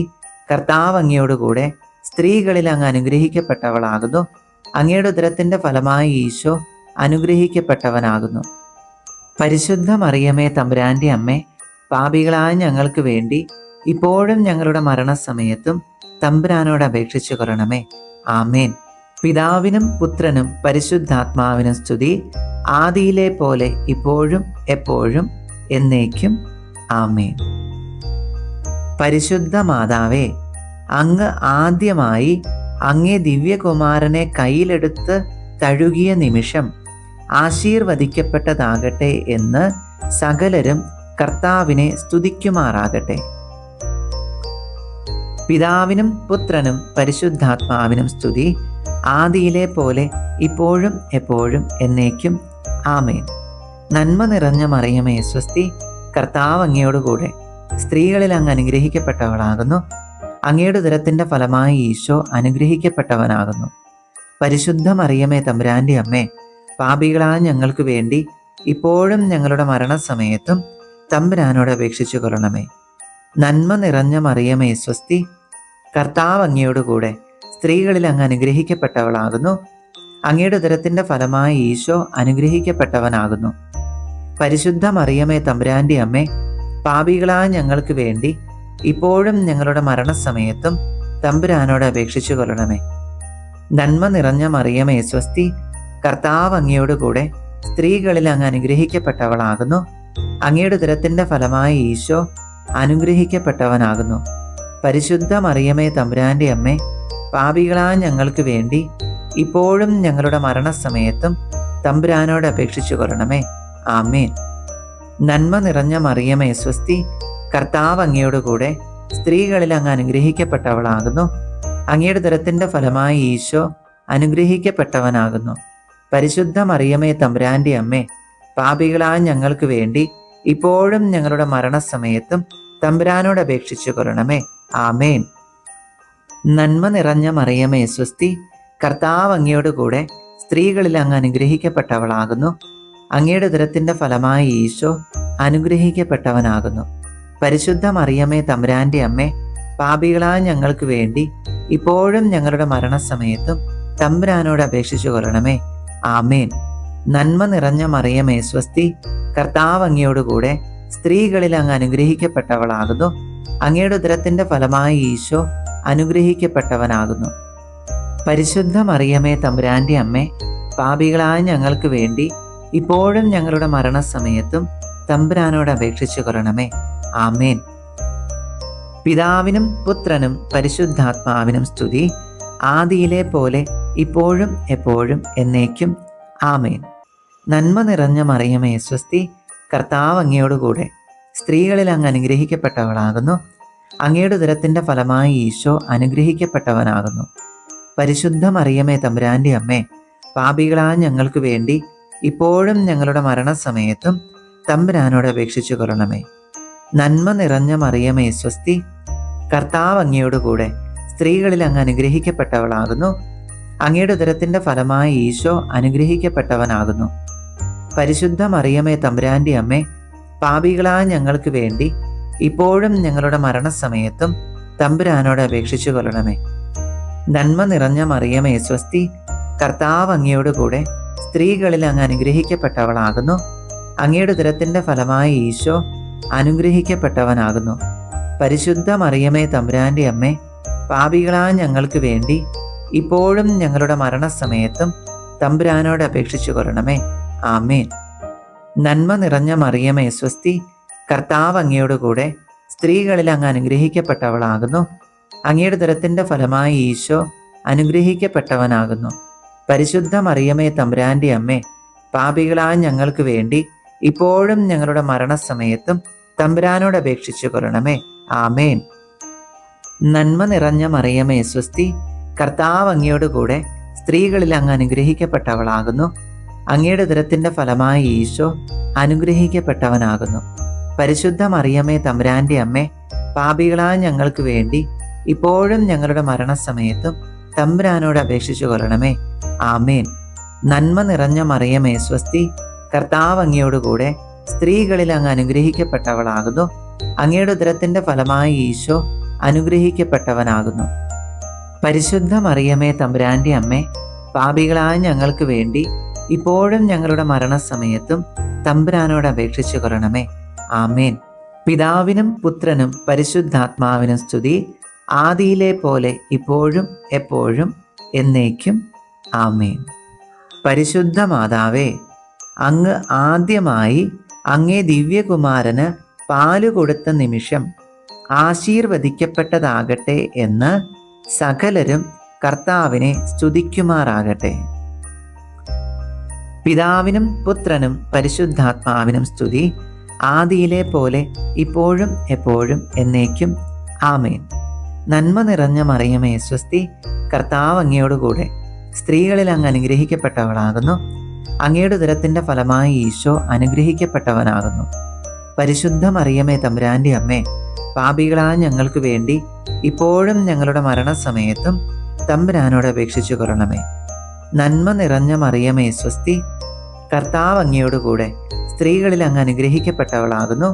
കർത്താവ് അങ്ങയോടുകൂടെ സ്ത്രീകളിൽ അങ്ങ് അനുഗ്രഹിക്കപ്പെട്ടവളാകുന്നു. അങ്ങയുടെ ഉദരത്തിൻ്റെ ഫലമായി ഈശോ അനുഗ്രഹിക്കപ്പെട്ടവനാകുന്നു. പരിശുദ്ധ മറിയമേ തമ്പുരാൻ്റെ അമ്മേ, പാപികളായ ഞങ്ങൾക്ക് വേണ്ടി ഇപ്പോഴും ഞങ്ങളുടെ മരണസമയത്തും തമ്പുരാനോട് അപേക്ഷിച്ചു കൊള്ളണമേ. ആമേൻ. പിതാവിനും പുത്രനും പരിശുദ്ധാത്മാവിനും സ്തുതി, ആദിയിലെ പോലെ ഇപ്പോഴും എപ്പോഴും എന്നേക്കും. ആമേൻ. പരിശുദ്ധ മാതാവേ, അങ്ങ് ആദ്യമായി അങ്ങേ ദിവ്യകുമാരനെ കയ്യിലെടുത്ത് തഴുകിയ നിമിഷം ആശീർവദിക്കപ്പെട്ടതാകട്ടെ എന്ന് സകലരും കർത്താവിനെ സ്തുതിക്കുമാറാകട്ടെ. പിതാവിനും പുത്രനും പരിശുദ്ധാത്മാവിനും സ്തുതി, ആദിയിലെ പോലെ ഇപ്പോഴും എപ്പോഴും എന്നേക്കും. ആമേൻ. നന്മ നിറഞ്ഞ മറിയമേ സ്വസ്തി, കർത്താവ് അങ്ങയോടുകൂടെ സ്ത്രീകളിൽ അങ്ങ് അനുഗ്രഹിക്കപ്പെട്ടവളാകുന്നു. അങ്ങയുടെ ഉദരത്തിൻ്റെ ഫലമായി ഈശോ അനുഗ്രഹിക്കപ്പെട്ടവനാകുന്നു. പരിശുദ്ധ മറിയമേ തമ്പുരാൻ്റെ അമ്മേ, പാപികളായ ഞങ്ങൾക്ക് വേണ്ടി ഇപ്പോഴും ഞങ്ങളുടെ മരണസമയത്തും തമ്പുരാനോട് അപേക്ഷിച്ചു കൊള്ളണമേ. നന്മ നിറഞ്ഞ മറിയമേ സ്വസ്തി, കർത്താവ് അങ്ങയോടുകൂടെ സ്ത്രീകളിൽ അങ്ങ് അനുഗ്രഹിക്കപ്പെട്ടവളാകുന്നു. അങ്ങയുടെ ഉദരത്തിൻ്റെ ഫലമായി ഈശോ അനുഗ്രഹിക്കപ്പെട്ടവനാകുന്നു. പരിശുദ്ധ മറിയമേ തമ്പുരാൻ്റെ അമ്മേ, പാപികളായ ഞങ്ങൾക്ക് വേണ്ടി ഇപ്പോഴും ഞങ്ങളുടെ മരണസമയത്തും തമ്പുരാനോട് അപേക്ഷിച്ചു കൊള്ളണമേ. നന്മ നിറഞ്ഞ മറിയമേ സ്വസ്തി, കർത്താവ് അങ്ങയോടുകൂടെ സ്ത്രീകളിൽ അങ്ങ് അനുഗ്രഹിക്കപ്പെട്ടവളാകുന്നു. അങ്ങയുടെ ഉദരത്തിൻ്റെ ഫലമായി ഈശോ അനുഗ്രഹിക്കപ്പെട്ടവനാകുന്നു. പരിശുദ്ധ മറിയമേ തമ്പുരാൻ്റെ അമ്മേ, പാപികളായ ഞങ്ങൾക്ക് വേണ്ടി ഇപ്പോഴും ഞങ്ങളുടെ മരണസമയത്തും തമ്പുരാനോട് അപേക്ഷിച്ചു കൊള്ളണമേ. ആമേൻ. നന്മ നിറഞ്ഞ മറിയമേ സ്വസ്തി, കർത്താവ് അങ്ങയോടുകൂടെ സ്ത്രീകളിൽ അങ്ങ് അനുഗ്രഹിക്കപ്പെട്ടവളാകുന്നു. അങ്ങയുടെ ഉദരത്തിൻ്റെ ഫലമായി ഈശോ അനുഗ്രഹിക്കപ്പെട്ടവനാകുന്നു. പരിശുദ്ധ മറിയമേ തമ്പുരാൻ്റെ അമ്മേ, പാപികളായ ഞങ്ങൾക്ക് വേണ്ടി ഇപ്പോഴും ഞങ്ങളുടെ മരണസമയത്തും തമ്പുരാനോട് അപേക്ഷിച്ചു കൊള്ളണമേ. ആമേൻ. നന്മ നിറഞ്ഞ മറിയമേ സ്വസ്തി, കർത്താവ് അങ്ങയോടുകൂടെ സ്ത്രീകളിൽ അങ്ങ് അനുഗ്രഹിക്കപ്പെട്ടവളാകുന്നു. അങ്ങയുടെ ഉദരത്തിൻ്റെ ഫലമായി ഈശോ അനുഗ്രഹിക്കപ്പെട്ടവനാകുന്നു. പരിശുദ്ധ മറിയമേ തമ്പുരാൻ്റെ അമ്മേ, പാപികളായ ഞങ്ങൾക്ക് വേണ്ടി ഇപ്പോഴും ഞങ്ങളുടെ മരണസമയത്തും തമ്പുരാനോട് അപേക്ഷിച്ചു കൊള്ളണമേ. ആമേൻ. നന്മ നിറഞ്ഞ മറിയമേ സ്വസ്തി, കർത്താവ് അങ്ങയോടുകൂടെ സ്ത്രീകളിൽ അങ്ങ് അനുഗ്രഹിക്കപ്പെട്ടവളാകുന്നു. അങ്ങയുടെ ഉദരത്തിൻ്റെ ഫലമായി ഈശോ അനുഗ്രഹിക്കപ്പെട്ടവനാകുന്നു. പരിശുദ്ധ മറിയമേ തമ്പുരാൻ്റെ അമ്മേ, പാപികളായ ഞങ്ങൾക്ക് വേണ്ടി ഇപ്പോഴും ഞങ്ങളുടെ മരണസമയത്തും തമ്പുരാനോട് അപേക്ഷിച്ചു കൊള്ളണമേ. ആമേൻ. പിതാവിനും പുത്രനും പരിശുദ്ധാത്മാവിനും സ്തുതി, ആദിയിലെ പോലെ ഇപ്പോഴും എപ്പോഴും എന്നേക്കും. ആമേൻ. നന്മ നിറഞ്ഞ മറിയമേ സ്വസ്തി, കർത്താവ് അങ്ങയോടുകൂടെ സ്ത്രീകളിൽ അങ്ങ് അനുഗ്രഹിക്കപ്പെട്ടവളാകുന്നു. അങ്ങയുടെ ഉദരത്തിൻ്റെ ഫലമായി ഈശോ അനുഗ്രഹിക്കപ്പെട്ടവനാകുന്നു. പരിശുദ്ധ മറിയമേ തമ്പുരാൻ്റെ അമ്മേ, പാപികളായ ഞങ്ങൾക്ക് വേണ്ടി ഇപ്പോഴും ഞങ്ങളുടെ മരണസമയത്തും തമ്പുരാനോട് അപേക്ഷിച്ചു കൊള്ളണമേ. നന്മ നിറഞ്ഞ മറിയമേ സ്വസ്തി, കർത്താവ് അങ്ങയോടുകൂടെ സ്ത്രീകളിൽ അങ്ങ് അനുഗ്രഹിക്കപ്പെട്ടവളാകുന്നു. അങ്ങയുടെ ഉദരത്തിൻ്റെ ഫലമായി ഈശോ അനുഗ്രഹിക്കപ്പെട്ടവനാകുന്നു. പരിശുദ്ധ മറിയമേ തമ്പുരാൻ്റെ അമ്മേ, പാപികളായ ഞങ്ങൾക്ക് വേണ്ടി ഇപ്പോഴും ഞങ്ങളുടെ മരണസമയത്തും തമ്പുരാനോട് അപേക്ഷിച്ചു കൊള്ളണമേ. നന്മ നിറഞ്ഞ മറിയമേ സ്വസ്തി, കർത്താവ് അങ്ങയോടുകൂടെ സ്ത്രീകളിൽ അങ്ങ് അനുഗ്രഹിക്കപ്പെട്ടവളാകുന്നു. അങ്ങയുടെ ഉദരത്തിൻ്റെ ഫലമായി ഈശോ അനുഗ്രഹിക്കപ്പെട്ടവനാകുന്നു. പരിശുദ്ധ മറിയമേ തമ്പുരാൻ്റെ അമ്മേ, പാപികളായ ഞങ്ങൾക്ക് വേണ്ടി ഇപ്പോഴും ഞങ്ങളുടെ മരണസമയത്തും തമ്പുരാനോട് അപേക്ഷിച്ചു കൊള്ളണമേ. ആമേൻ. നന്മ നിറഞ്ഞ മറിയമേ സ്വസ്തി, കർത്താവ് അങ്ങയോടുകൂടെ സ്ത്രീകളിൽ അങ്ങ് അനുഗ്രഹിക്കപ്പെട്ടവളാകുന്നു. അങ്ങയുടെ ഉദരത്തിൻ്റെ ഫലമായി ഈശോ അനുഗ്രഹിക്കപ്പെട്ടവനാകുന്നു. പരിശുദ്ധ മറിയമേ തമ്പുരാൻ്റെ അമ്മേ, പാപികളായ ഞങ്ങൾക്ക് വേണ്ടി ഇപ്പോഴും ഞങ്ങളുടെ മരണസമയത്തും തമ്പുരാനോട് അപേക്ഷിച്ചു കൊള്ളണമേ. ആമേൻ. നന്മ നിറഞ്ഞ മറിയമേ സ്വസ്തി, കർത്താവ് അങ്ങയോടുകൂടെ സ്ത്രീകളിൽ അങ്ങ് അനുഗ്രഹിക്കപ്പെട്ടവളാകുന്നു. അങ്ങയുടെ ഉദരത്തിൻ്റെ ഫലമായി ഈശോ അനുഗ്രഹിക്കപ്പെട്ടവനാകുന്നു. പരിശുദ്ധ മറിയമേ തമ്പുരാൻ്റെ അമ്മേ, പാപികളായ ഞങ്ങൾക്ക് വേണ്ടി ഇപ്പോഴും ഞങ്ങളുടെ മരണസമയത്തും തമ്പുരാനോട് അപേക്ഷിച്ചു കൊള്ളണമേ. ആമേൻ. നന്മ നിറഞ്ഞ മറിയമേ സ്വസ്തി, കർത്താവ് അങ്ങയോടുകൂടെ സ്ത്രീകളിൽ അങ്ങ് അനുഗ്രഹിക്കപ്പെട്ടവളാകുന്നു. അങ്ങയുടെ ഉദരത്തിൻ്റെ ഫലമായി ഈശോ അനുഗ്രഹിക്കപ്പെട്ടവനാകുന്നു. പരിശുദ്ധ മറിയമേ തമ്പുരാൻ്റെ അമ്മേ, പാപികളായ ഞങ്ങൾക്ക് വേണ്ടി ഇപ്പോഴും ഞങ്ങളുടെ മരണസമയത്തും തമ്പുരാനോട് അപേക്ഷിച്ചു കൊള്ളണമേ. ആമേൻ. പിതാവിനും പുത്രനും പരിശുദ്ധാത്മാവിനും സ്തുതി, ആദിയിലെ പോലെ ഇപ്പോഴും എപ്പോഴും എന്നേക്കും. ആമേൻ. പരിശുദ്ധ മാതാവേ, അങ്ങ് ആദ്യമായി അങ്ങേ ദിവ്യകുമാരന് പാല് കൊടുത്ത നിമിഷം ആശീർവദിക്കപ്പെട്ടതാകട്ടെ എന്ന് സകലരും കർത്താവിനെ സ്തുതിക്കുമാറാകട്ടെ. പിതാവിനും പുത്രനും പരിശുദ്ധാത്മാവിനും സ്തുതി, ആദിയിലെ പോലെ ഇപ്പോഴും എപ്പോഴും എന്നേക്കും. ആമേൻ. നന്മ നിറഞ്ഞ മറിയമേ സ്വസ്തി, കർത്താവ് അങ്ങയോടുകൂടെ സ്ത്രീകളിൽ അങ്ങ് അനുഗ്രഹിക്കപ്പെട്ടവളാകുന്നു. അങ്ങയുടെ ഉദരത്തിൻ്റെ ഫലമായി ഈശോ അനുഗ്രഹിക്കപ്പെട്ടവനാകുന്നു. പരിശുദ്ധ മറിയമേ തമ്പുരാൻ്റെ അമ്മേ, പാപികളായ ഞങ്ങൾക്ക് വേണ്ടി ഇപ്പോഴും ഞങ്ങളുടെ മരണസമയത്തും തമ്പുരാനോട് അപേക്ഷിച്ചു കൊള്ളണമേ. നന്മ നിറഞ്ഞ മറിയമേ സ്വസ്തി, കർത്താവ് അങ്ങയോടുകൂടെ സ്ത്രീകളിൽ അങ്ങ് അനുഗ്രഹിക്കപ്പെട്ടവളാകുന്നു.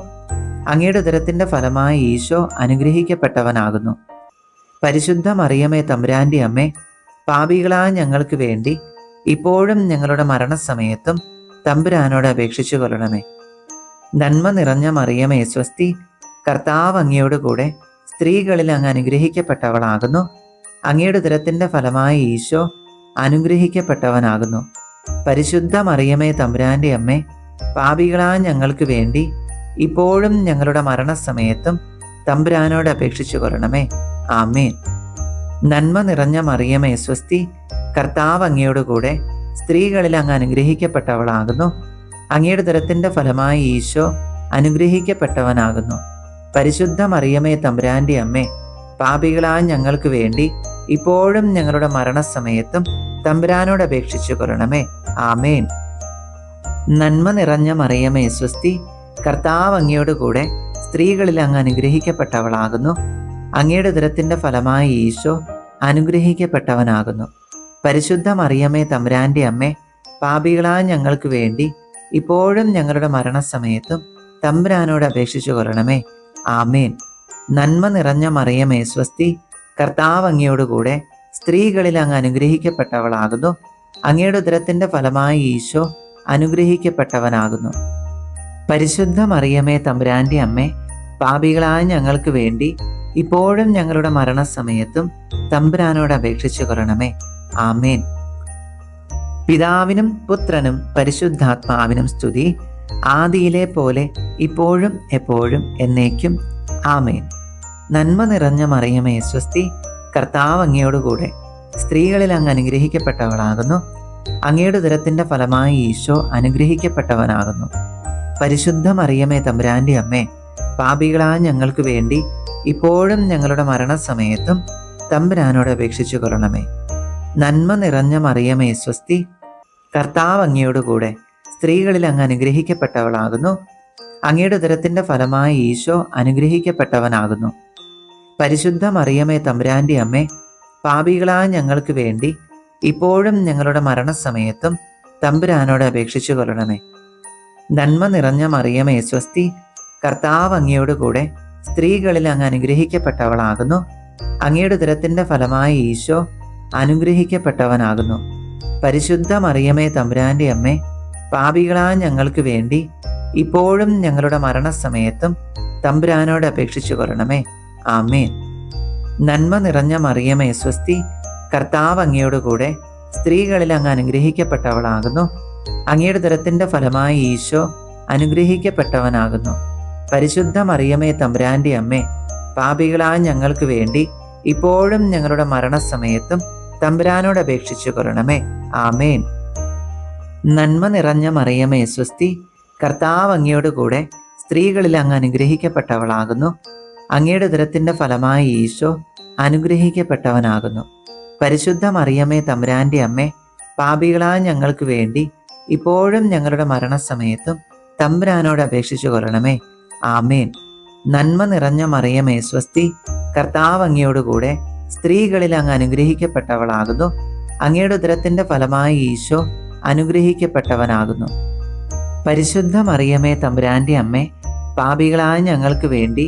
അങ്ങയുടെ ഉദരത്തിൻ്റെ ഫലമായി ഈശോ അനുഗ്രഹിക്കപ്പെട്ടവനാകുന്നു. പരിശുദ്ധ മറിയമേ തമ്പുരാൻ്റെ അമ്മേ, പാപികളായ ഞങ്ങൾക്ക് വേണ്ടി ഇപ്പോഴും ഞങ്ങളുടെ മരണസമയത്തും തമ്പുരാനോട് അപേക്ഷിച്ചു കൊള്ളണമേ. നന്മ നിറഞ്ഞ മറിയമേ സ്വസ്തി, കർത്താവ് അങ്ങയോടുകൂടെ സ്ത്രീകളിൽ അങ്ങ് അനുഗ്രഹിക്കപ്പെട്ടവളാകുന്നു. അങ്ങയുടെ ഉദരത്തിൻ്റെ ഫലമായി ഈശോ അനുഗ്രഹിക്കപ്പെട്ടവനാകുന്നു. പരിശുദ്ധ മറിയമേ തമ്പുരാൻ്റെ അമ്മേ, പാപികളായ ഞങ്ങൾക്ക് വേണ്ടി ഇപ്പോഴും ഞങ്ങളുടെ മരണസമയത്തും തമ്പുരാനോട് അപേക്ഷിച്ചു കൊള്ളണമേ. ആമേൻ. നന്മ നിറഞ്ഞ മറിയമേ സ്വസ്തി, കർത്താവ് അങ്ങയോടുകൂടെ സ്ത്രീകളിൽ അങ്ങ് അനുഗ്രഹിക്കപ്പെട്ടവളാകുന്നു. അങ്ങയുടെ ഉദരത്തിൻ്റെ ഫലമായി ഈശോ അനുഗ്രഹിക്കപ്പെട്ടവനാകുന്നു. പരിശുദ്ധ മറിയമേ തമ്പുരാൻ്റെ അമ്മേ, പാപികളായ ഞങ്ങൾക്ക് വേണ്ടി ഇപ്പോഴും ഞങ്ങളുടെ മരണസമയത്തും തമ്പുരാനോട് അപേക്ഷിച്ചു കൊള്ളണമേ. ആമേൻ. നന്മ നിറഞ്ഞ മറിയമേ സ്വസ്തി, കർത്താവ് അങ്ങയോടുകൂടെ സ്ത്രീകളിൽ അങ്ങ് അനുഗ്രഹിക്കപ്പെട്ടവളാകുന്നു. അങ്ങയുടെ ഉദരത്തിൻ്റെ ഫലമായി ഈശോ അനുഗ്രഹിക്കപ്പെട്ടവനാകുന്നു. പരിശുദ്ധ മറിയമേ തമ്പുരാൻ്റെ അമ്മേ, പാപികളായ ഞങ്ങൾക്ക് വേണ്ടി ഇപ്പോഴും ഞങ്ങളുടെ മരണസമയത്തും തമ്പുരാനോട് അപേക്ഷിച്ചു കൊള്ളണമേ. ആമേൻ. നന്മ നിറഞ്ഞ മറിയമേ സ്വസ്തി, കർത്താവ് അങ്ങയോടുകൂടെ സ്ത്രീകളിൽ അങ്ങ് അനുഗ്രഹിക്കപ്പെട്ടവളാകുന്നു. അങ്ങയുടെ ഉദരത്തിൻ്റെ ഫലമായി ഈശോ അനുഗ്രഹിക്കപ്പെട്ടവനാകുന്നു. പരിശുദ്ധ മറിയമേ തമ്പുരാൻ്റെ അമ്മേ, പാപികളായ ഞങ്ങൾക്ക് വേണ്ടി ഇപ്പോഴും ഞങ്ങളുടെ മരണസമയത്തും തമ്പുരാനോട് അപേക്ഷിച്ചു കൊള്ളണമേ. ആമേൻ. പിതാവിനും പുത്രനും പരിശുദ്ധാത്മാവിനും സ്തുതി, ആദിയിലെ പോലെ ഇപ്പോഴും എപ്പോഴും എന്നേക്കും ആമേൻ. നന്മ നിറഞ്ഞ മറിയമേ സ്വസ്തി, കർത്താവ് അങ്ങയോടുകൂടെ സ്ത്രീകളിൽ അങ്ങ് അനുഗ്രഹിക്കപ്പെട്ടവളാകുന്നു. അങ്ങയുടെ ഉദരത്തിൻ്റെ ഫലമായി ഈശോ അനുഗ്രഹിക്കപ്പെട്ടവനാകുന്നു. പരിശുദ്ധ മറിയമേ തമ്പുരാൻ്റെ അമ്മേ, പാപികളായ ഞങ്ങൾക്ക് വേണ്ടി ഇപ്പോഴും ഞങ്ങളുടെ മരണസമയത്തും തമ്പുരാനോട് അപേക്ഷിച്ചു കൊള്ളണമേ. നന്മ നിറഞ്ഞ മറിയമേ സ്വസ്തി, കർത്താവ് അങ്ങയോടുകൂടെ സ്ത്രീകളിൽ അങ്ങ് അനുഗ്രഹിക്കപ്പെട്ടവളാകുന്നു. അങ്ങയുടെ ഉദരത്തിൻ്റെ ഫലമായി ഈശോ അനുഗ്രഹിക്കപ്പെട്ടവനാകുന്നു. പരിശുദ്ധ മറിയമേ തമ്പുരാൻ്റെ അമ്മേ, പാപികളായ ഞങ്ങൾക്ക് വേണ്ടി ഇപ്പോഴും ഞങ്ങളുടെ മരണസമയത്തും തമ്പുരാനോട് അപേക്ഷിച്ചു കൊള്ളണമേ. നന്മ നിറഞ്ഞ മറിയമേ സ്വസ്തി, കർത്താവ് അങ്ങയോടുകൂടെ സ്ത്രീകളിൽ അങ്ങ് അനുഗ്രഹിക്കപ്പെട്ടവളാകുന്നു. അങ്ങയുടെ ഉദരത്തിൻ്റെ ഫലമായി ഈശോ അനുഗ്രഹിക്കപ്പെട്ടവനാകുന്നു. പരിശുദ്ധ മറിയമേ തമ്പുരാൻ്റെ അമ്മേ, പാപികളായ ഞങ്ങൾക്ക് വേണ്ടി ഇപ്പോഴും ഞങ്ങളുടെ മരണസമയത്തും തമ്പുരാനോട് അപേക്ഷിച്ചു കൊള്ളണമേ. ആമേൻ. നന്മ നിറഞ്ഞ മറിയമേ സ്വസ്തി, കർത്താവ് അങ്ങയോടുകൂടെ സ്ത്രീകളിൽ അങ്ങ് അനുഗ്രഹിക്കപ്പെട്ടവളാകുന്നു. അങ്ങയുടെ ഉദരത്തിൻ്റെ ഫലമായി ഈശോ അനുഗ്രഹിക്കപ്പെട്ടവനാകുന്നു. പരിശുദ്ധ മറിയമേ തമ്പുരാൻ്റെ അമ്മേ, പാപികളായ ഞങ്ങൾക്ക് വേണ്ടി ഇപ്പോഴും ഞങ്ങളുടെ മരണസമയത്തും തമ്പുരാനോട് അപേക്ഷിച്ചു കൊള്ളണമേ. ആമേൻ. നന്മ നിറഞ്ഞ മറിയമേ സ്വസ്തി, കർത്താവ് അങ്ങയോടുകൂടെ സ്ത്രീകളിൽ അങ്ങ് അനുഗ്രഹിക്കപ്പെട്ടവളാകുന്നു. അങ്ങയുടെ ഉദരത്തിൻ്റെ ഫലമായി ഈശോ അനുഗ്രഹിക്കപ്പെട്ടവനാകുന്നു. പരിശുദ്ധ മറിയമേ തമ്പുരാൻ്റെ അമ്മേ, പാപികളായ ഞങ്ങൾക്ക് വേണ്ടി ഇപ്പോഴും ഞങ്ങളുടെ മരണസമയത്തും തമ്പുരാനോട് അപേക്ഷിച്ചു കൊള്ളണമേ. ആമേൻ. നന്മ നിറഞ്ഞ മറിയമേ സ്വസ്തി, കർത്താവ് അങ്ങയോടുകൂടെ സ്ത്രീകളിൽ അങ്ങ് അനുഗ്രഹിക്കപ്പെട്ടവളാകുന്നു. അങ്ങയുടെ ഉദരത്തിൻ്റെ ഫലമായി ഈശോ അനുഗ്രഹിക്കപ്പെട്ടവനാകുന്നു. പരിശുദ്ധ മറിയമേ തമ്പുരാൻ്റെ അമ്മേ, പാപികളായ ഞങ്ങൾക്ക് വേണ്ടി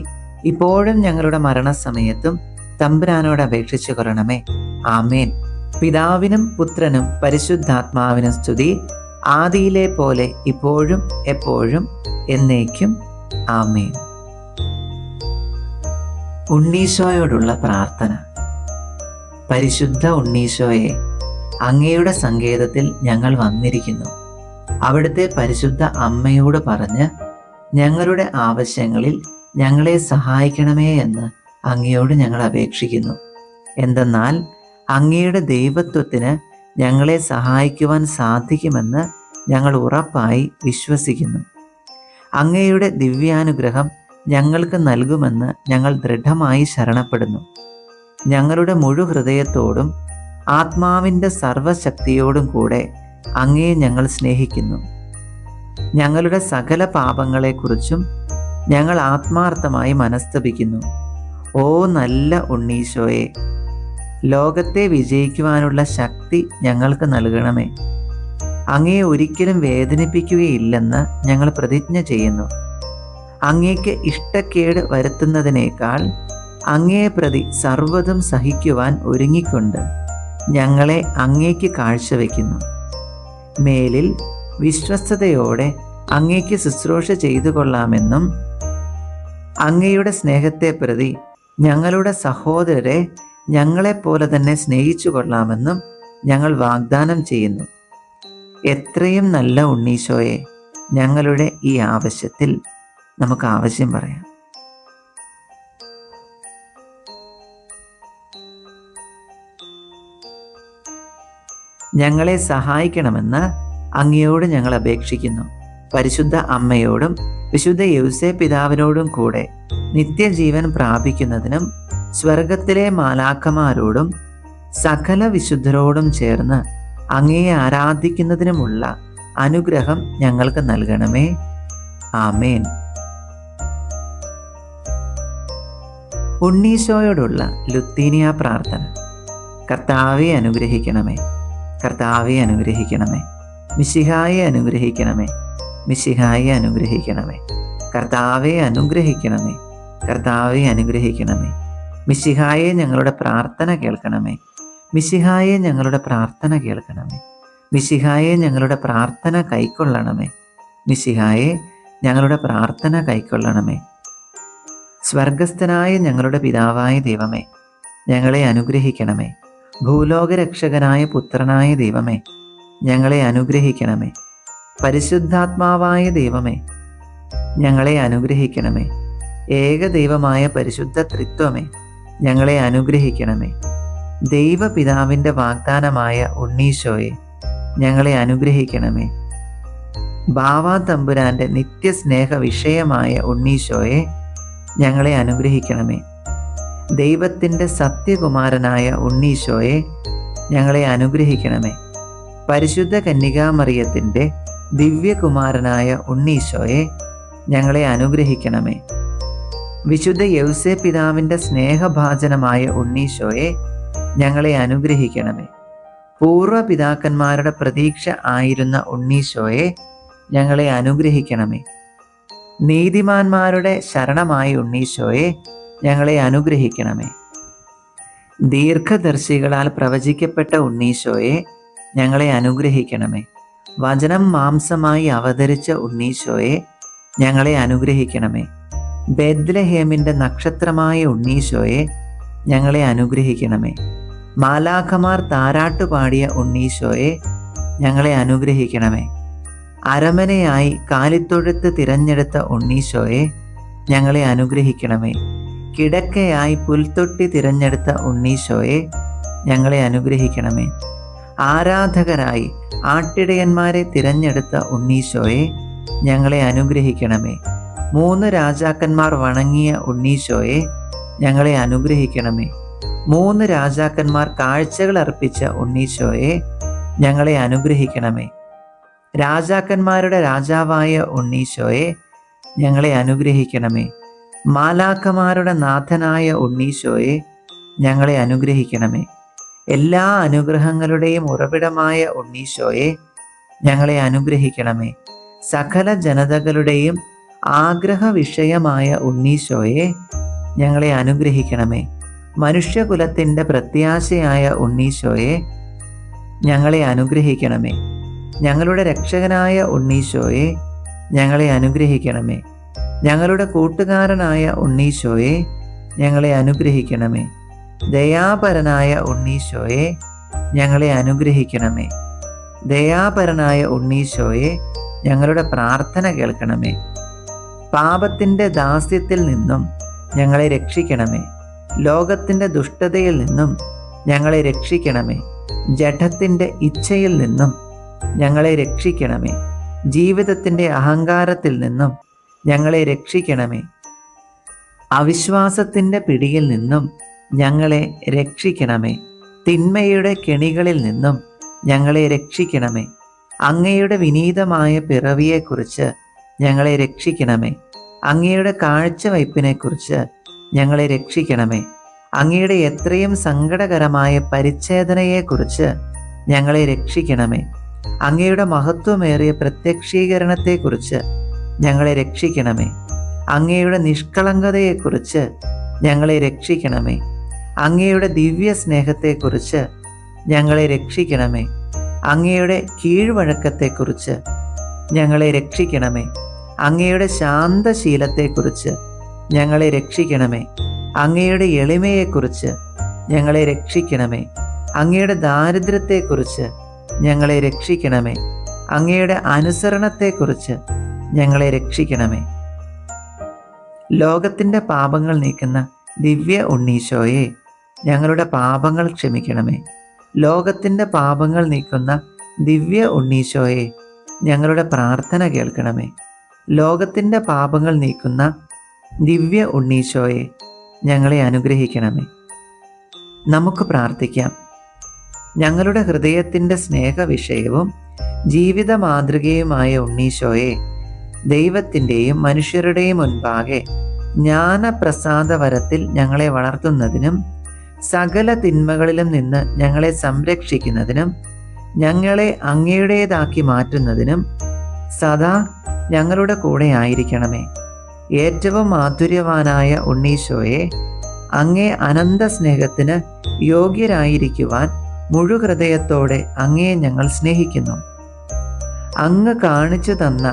ഇപ്പോഴും ഞങ്ങളുടെ മരണസമയത്തും തമ്പുരാനോട് അപേക്ഷിച്ചു കൊള്ളണമേ. ആമേൻ. പിതാവിനും പുത്രനും പരിശുദ്ധാത്മാവിനും സ്തുതി, ആദിയിലെ പോലെ ഇപ്പോഴും എപ്പോഴും എന്നേക്കും ആമേൻ. ഉണ്ണീശോയോടുള്ള പ്രാർത്ഥന. പരിശുദ്ധ ഉണ്ണീശോയെ, അങ്ങയുടെ സങ്കേതത്തിൽ ഞങ്ങൾ വന്നിരിക്കുന്നു. അവിടുത്തെ പരിശുദ്ധ അമ്മയോട് പറഞ്ഞ് ഞങ്ങളുടെ ആവശ്യങ്ങളിൽ ഞങ്ങളെ സഹായിക്കണമേ എന്ന് അങ്ങയോട് ഞങ്ങൾ അപേക്ഷിക്കുന്നു. എന്തെന്നാൽ അങ്ങയുടെ ദൈവത്വത്തിന് ഞങ്ങളെ സഹായിക്കുവാൻ സാധിക്കുമെന്ന് ഞങ്ങൾ ഉറപ്പായി വിശ്വസിക്കുന്നു. അങ്ങയുടെ ദിവ്യാനുഗ്രഹം ഞങ്ങൾക്ക് നൽകുമെന്ന് ഞങ്ങൾ ദൃഢമായി ശരണപ്പെടുന്നു. ഞങ്ങളുടെ മുഴുഹൃദയത്തോടും ആത്മാവിൻ്റെ സർവശക്തിയോടും കൂടെ അങ്ങയെ ഞങ്ങൾ സ്നേഹിക്കുന്നു. ഞങ്ങളുടെ സകല പാപങ്ങളെക്കുറിച്ചും ഞങ്ങൾ ആത്മാർത്ഥമായി മനസ്തപിക്കുന്നു. ഓ നല്ല ഉണ്ണീശോയെ, ലോകത്തെ വിജയിക്കുവാനുള്ള ശക്തി ഞങ്ങൾക്ക് നൽകണമേ. അങ്ങയെ ഒരിക്കലും വേദനിപ്പിക്കുകയില്ലെന്ന് ഞങ്ങൾ പ്രതിജ്ഞ ചെയ്യുന്നു. അങ്ങേക്ക് ഇഷ്ടക്കേട് വരുത്തുന്നതിനേക്കാൾ അങ്ങയെ പ്രതി സർവ്വതും സഹിക്കുവാൻ ഒരുങ്ങിക്കൊണ്ട് ഞങ്ങളെ അങ്ങേക്ക് കാഴ്ചവെക്കുന്നു. മേലിൽ വിശ്വസ്തയോടെ അങ്ങേക്ക് ശുശ്രൂഷ ചെയ്തു കൊള്ളാമെന്നും അങ്ങയുടെ സ്നേഹത്തെ പ്രതി ഞങ്ങളുടെ സഹോദരരെ ഞങ്ങളെപ്പോലെ തന്നെ സ്നേഹിച്ചു കൊള്ളാമെന്നും ഞങ്ങൾ വാഗ്ദാനം ചെയ്യുന്നു. എത്രയും നല്ല ഉണ്ണീശോയെ, ഞങ്ങളുടെ ഈ ആവശ്യത്തിൽ നമുക്ക് ആവശ്യം പറയാം. ഞങ്ങളെ സഹായിക്കണമെന്ന് അങ്ങയോട് ഞങ്ങൾ അപേക്ഷിക്കുന്നു. പരിശുദ്ധ അമ്മയോടും വിശുദ്ധ യൗസേപ്പ് പിതാവിനോടും കൂടെ നിത്യജീവൻ പ്രാപിക്കുന്നതിനും സ്വർഗത്തിലെ മാലാഖമാരോടും സകല വിശുദ്ധരോടും ചേർന്ന് അങ്ങയെ ആരാധിക്കുന്നതിനുമുള്ള അനുഗ്രഹം ഞങ്ങൾക്ക് നൽകണമേ. ആമേൻ. ഉണ്ണീശോയോടുള്ള ലുത്തീനിയ പ്രാർത്ഥന. കർത്താവെ അനുഗ്രഹിക്കണമേ, കർത്താവെ അനുഗ്രഹിക്കണമേ, മിശിഹായെ അനുഗ്രഹിക്കണമേ, മിശിഹായെ അനുഗ്രഹിക്കണമേ, കർത്താവെ അനുഗ്രഹിക്കണമേ, കർത്താവെ അനുഗ്രഹിക്കണമേ, മിശിഹായെ ഞങ്ങളുടെ പ്രാർത്ഥന കേൾക്കണമേ, മിശിഹായെ ഞങ്ങളുടെ പ്രാർത്ഥന കേൾക്കണമേ, മിശിഹായെ ഞങ്ങളുടെ പ്രാർത്ഥന കൈക്കൊള്ളണമേ, മിശിഹായെ ഞങ്ങളുടെ പ്രാർത്ഥന കൈക്കൊള്ളണമേ. സ്വർഗസ്ഥനായ ഞങ്ങളുടെ പിതാവായ ദൈവമേ, ഞങ്ങളെ അനുഗ്രഹിക്കണമേ. ഭൂലോകരക്ഷകനായ പുത്രനായ ദൈവമേ, ഞങ്ങളെ അനുഗ്രഹിക്കണമേ. പരിശുദ്ധാത്മാവായ ദൈവമേ, ഞങ്ങളെ അനുഗ്രഹിക്കണമേ. ഏകദൈവമായ പരിശുദ്ധ ത്രിത്വമേ, ഞങ്ങളെ അനുഗ്രഹിക്കണമേ. ദൈവപിതാവിൻ്റെ വാഗ്ദാനമായ ഉണ്ണീശോയെ, ഞങ്ങളെ അനുഗ്രഹിക്കണമേ. ബാവാ തമ്പുരാൻ്റെ നിത്യസ്നേഹ വിഷയമായ ഉണ്ണീശോയെ, ഞങ്ങളെ അനുഗ്രഹിക്കണമേ. ദൈവത്തിൻ്റെ സത്യകുമാരനായ ഉണ്ണീശോയെ, ഞങ്ങളെ അനുഗ്രഹിക്കണമേ. പരിശുദ്ധ കന്യകാമറിയത്തിൻ്റെ ദിവ്യകുമാരനായ ഉണ്ണീശോയെ, ഞങ്ങളെ അനുഗ്രഹിക്കണമേ. വിശുദ്ധ യൗസേ പിതാവിൻ്റെ സ്നേഹഭാജനമായ ഉണ്ണീശോയെ, ഞങ്ങളെ അനുഗ്രഹിക്കണമേ. പൂർവ്വപിതാക്കന്മാരുടെ പ്രതീക്ഷ ആയിരുന്ന ഉണ്ണീശോയെ, ഞങ്ങളെ അനുഗ്രഹിക്കണമേ. നീതിമാന്മാരുടെ ശരണമായ ഉണ്ണീശോയെ, ഞങ്ങളെ അനുഗ്രഹിക്കണമേ. ദീർഘദർശികളാൽ പ്രവചിക്കപ്പെട്ട ഉണ്ണീശോയെ, ഞങ്ങളെ അനുഗ്രഹിക്കണമേ. വചനം മാംസമായി അവതരിച്ച ഉണ്ണീശോയെ, ഞങ്ങളെ അനുഗ്രഹിക്കണമേ. ബേത്ലഹേമിൻ്റെ നക്ഷത്രമായ ഉണ്ണീശോയെ, ഞങ്ങളെ അനുഗ്രഹിക്കണമേ. മാലാഖമാർ താരാട്ടുപാടിയ ഉണ്ണീശോയെ, ഞങ്ങളെ അനുഗ്രഹിക്കണമേ. അരമനയായി കാലിത്തൊഴുത്ത് തിരഞ്ഞെടുത്ത ഉണ്ണീശോയെ, ഞങ്ങളെ അനുഗ്രഹിക്കണമേ. കിടക്കയായി പുൽത്തൊട്ടി തിരഞ്ഞെടുത്ത ഉണ്ണീശോയെ, ഞങ്ങളെ അനുഗ്രഹിക്കണമേ. ആരാധകരായി ആട്ടിടയന്മാരെ തിരഞ്ഞെടുത്ത ഉണ്ണീശോയെ, ഞങ്ങളെ അനുഗ്രഹിക്കണമേ. 3 രാജാക്കന്മാർ വണങ്ങിയ ഉണ്ണീശോയെ, ഞങ്ങളെ അനുഗ്രഹിക്കണമേ. 3 രാജാക്കന്മാർ കാഴ്ചകൾ അർപ്പിച്ച ഉണ്ണീശോയെ, ഞങ്ങളെ അനുഗ്രഹിക്കണമേ. രാജാക്കന്മാരുടെ രാജാവായ ഉണ്ണീശോയെ, ഞങ്ങളെ അനുഗ്രഹിക്കണമേ. മാലാഖമാരുടെ നാഥനായ ഉണ്ണീശോയെ, ഞങ്ങളെ അനുഗ്രഹിക്കണമേ. എല്ലാ അനുഗ്രഹങ്ങളുടെയും ഉറവിടമായ ഉണ്ണീശോയെ, ഞങ്ങളെ അനുഗ്രഹിക്കണമേ. സകല ജനതകളുടെയും ആഗ്രഹ വിഷയമായ ഉണ്ണീശോയെ, ഞങ്ങളെ അനുഗ്രഹിക്കണമേ. മനുഷ്യകുലത്തിൻ്റെ പ്രത്യാശയായ ഉണ്ണീശോയെ, ഞങ്ങളെ അനുഗ്രഹിക്കണമേ. ഞങ്ങളുടെ രക്ഷകനായ ഉണ്ണീശോയെ, ഞങ്ങളെ അനുഗ്രഹിക്കണമേ. ഞങ്ങളുടെ കൂട്ടുകാരനായ ഉണ്ണീശോയെ, ഞങ്ങളെ അനുഗ്രഹിക്കണമേ. ദയാപരനായ ഉണ്ണീശോയെ, ഞങ്ങളെ അനുഗ്രഹിക്കണമേ. ദയാപരനായ ഉണ്ണീശോയെ, ഞങ്ങളുടെ പ്രാർത്ഥന കേൾക്കണമേ. പാപത്തിൻ്റെ ദാസ്യത്തിൽ നിന്നും ഞങ്ങളെ രക്ഷിക്കണമേ. ലോകത്തിൻ്റെ ദുഷ്ടതയിൽ നിന്നും ഞങ്ങളെ രക്ഷിക്കണമേ. ജഡത്തിൻ്റെ ഇച്ഛയിൽ നിന്നും ഞങ്ങളെ രക്ഷിക്കണമേ. ജീവിതത്തിൻ്റെ അഹങ്കാരത്തിൽ നിന്നും ഞങ്ങളെ രക്ഷിക്കണമേ. അവിശ്വാസത്തിൻ്റെ പിടിയിൽ നിന്നും ഞങ്ങളെ രക്ഷിക്കണമേ. തിന്മയുടെ കെണികളിൽ നിന്നും ഞങ്ങളെ രക്ഷിക്കണമേ. അങ്ങയുടെ വിനീതമായ പിറവിയെക്കുറിച്ച് ഞങ്ങളെ രക്ഷിക്കണമേ. അങ്ങയുടെ കാഴ്ചവയ്പ്പിനെക്കുറിച്ച് ഞങ്ങളെ രക്ഷിക്കണമേ. അങ്ങയുടെ എത്രയും സങ്കടകരമായ പരിച്ഛേദനയെക്കുറിച്ച് ഞങ്ങളെ രക്ഷിക്കണമേ. അങ്ങയുടെ മഹത്വമേറിയ പ്രത്യക്ഷീകരണത്തെക്കുറിച്ച് ഞങ്ങളെ രക്ഷിക്കണമേ. അങ്ങയുടെ നിഷ്കളങ്കതയെക്കുറിച്ച് ഞങ്ങളെ രക്ഷിക്കണമേ. അങ്ങയുടെ ദിവ്യ സ്നേഹത്തെക്കുറിച്ച് ഞങ്ങളെ രക്ഷിക്കണമേ. അങ്ങയുടെ കീഴ്വഴക്കത്തെക്കുറിച്ച് ഞങ്ങളെ രക്ഷിക്കണമേ. അങ്ങയുടെ ശാന്തശീലത്തെക്കുറിച്ച് ഞങ്ങളെ രക്ഷിക്കണമേ. അങ്ങയുടെ എളിമയെക്കുറിച്ച് ഞങ്ങളെ രക്ഷിക്കണമേ. അങ്ങയുടെ ദാരിദ്ര്യത്തെക്കുറിച്ച് ഞങ്ങളെ രക്ഷിക്കണമേ. അങ്ങയുടെ അനുസരണത്തെക്കുറിച്ച് ഞങ്ങളെ രക്ഷിക്കണമേ. ലോകത്തിൻ്റെ പാപങ്ങൾ നീക്കുന്ന ദിവ്യ ഉണ്ണീശോയെ, ഞങ്ങളുടെ പാപങ്ങൾ ക്ഷമിക്കണമേ. ലോകത്തിൻ്റെ പാപങ്ങൾ നീക്കുന്ന ദിവ്യ ഉണ്ണീശോയെ, ഞങ്ങളുടെ പ്രാർത്ഥന കേൾക്കണമേ. ലോകത്തിൻ്റെ പാപങ്ങൾ നീക്കുന്ന ദിവ്യ ഉണ്ണീശോയെ, ഞങ്ങളെ അനുഗ്രഹിക്കണമേ. നമുക്ക് പ്രാർത്ഥിക്കാം. ഞങ്ങളുടെ ഹൃദയത്തിൻ്റെ സ്നേഹവിഷയവും ജീവിത മാതൃകയുമായ ഉണ്ണീശോയെ, ദൈവത്തിൻ്റെയും മനുഷ്യരുടെയും മുൻപാകെ ജ്ഞാനപ്രസാദവരത്തിൽ ഞങ്ങളെ വളർത്തുന്നതിനും സകല തിന്മകളിലും നിന്ന് ഞങ്ങളെ സംരക്ഷിക്കുന്നതിനും ഞങ്ങളെ അങ്ങയുടേതാക്കി മാറ്റുന്നതിനും സദാ ഞങ്ങളുടെ കൂടെ ആയിരിക്കണമേ. ഏറ്റവും മാധുര്യവാനായ ഉണ്ണീശോയെ, അങ്ങേ അനന്ത സ്നേഹത്തിന് യോഗ്യരായിരിക്കുവാൻ മുഴുഹൃദയത്തോടെ അങ്ങയെ ഞങ്ങൾ സ്നേഹിക്കുന്നു. അങ്ങ് കാണിച്ചു തന്ന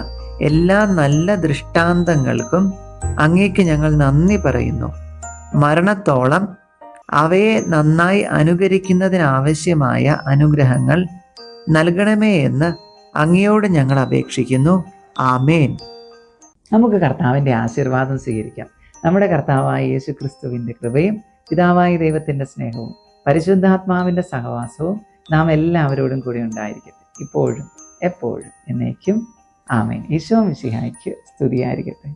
എല്ലാ നല്ല ദൃഷ്ടാന്തങ്ങൾക്കും അങ്ങേക്ക് ഞങ്ങൾ നന്ദി പറയുന്നു. മരണത്തോളം അവയെ നന്നായി അനുകരിക്കുന്നതിനാവശ്യമായ അനുഗ്രഹങ്ങൾ നൽകണമേ എന്ന് അങ്ങയോട് ഞങ്ങൾ അപേക്ഷിക്കുന്നു. ആമേൻ. നമുക്ക് കർത്താവിൻ്റെ ആശീർവാദം സ്വീകരിക്കാം. നമ്മുടെ കർത്താവായ യേശു ക്രിസ്തുവിൻ്റെ കൃപയും പിതാവായ ദൈവത്തിൻ്റെ സ്നേഹവും പരിശുദ്ധാത്മാവിൻ്റെ സഹവാസവും നാം എല്ലാവരോടും കൂടി ഉണ്ടായിരിക്കട്ടെ, ഇപ്പോഴും എപ്പോഴും എന്നേക്കും. ആമേൻ. ഈശോ മിശിഹായ്ക്ക് സ്തുതിയായിരിക്കട്ടെ.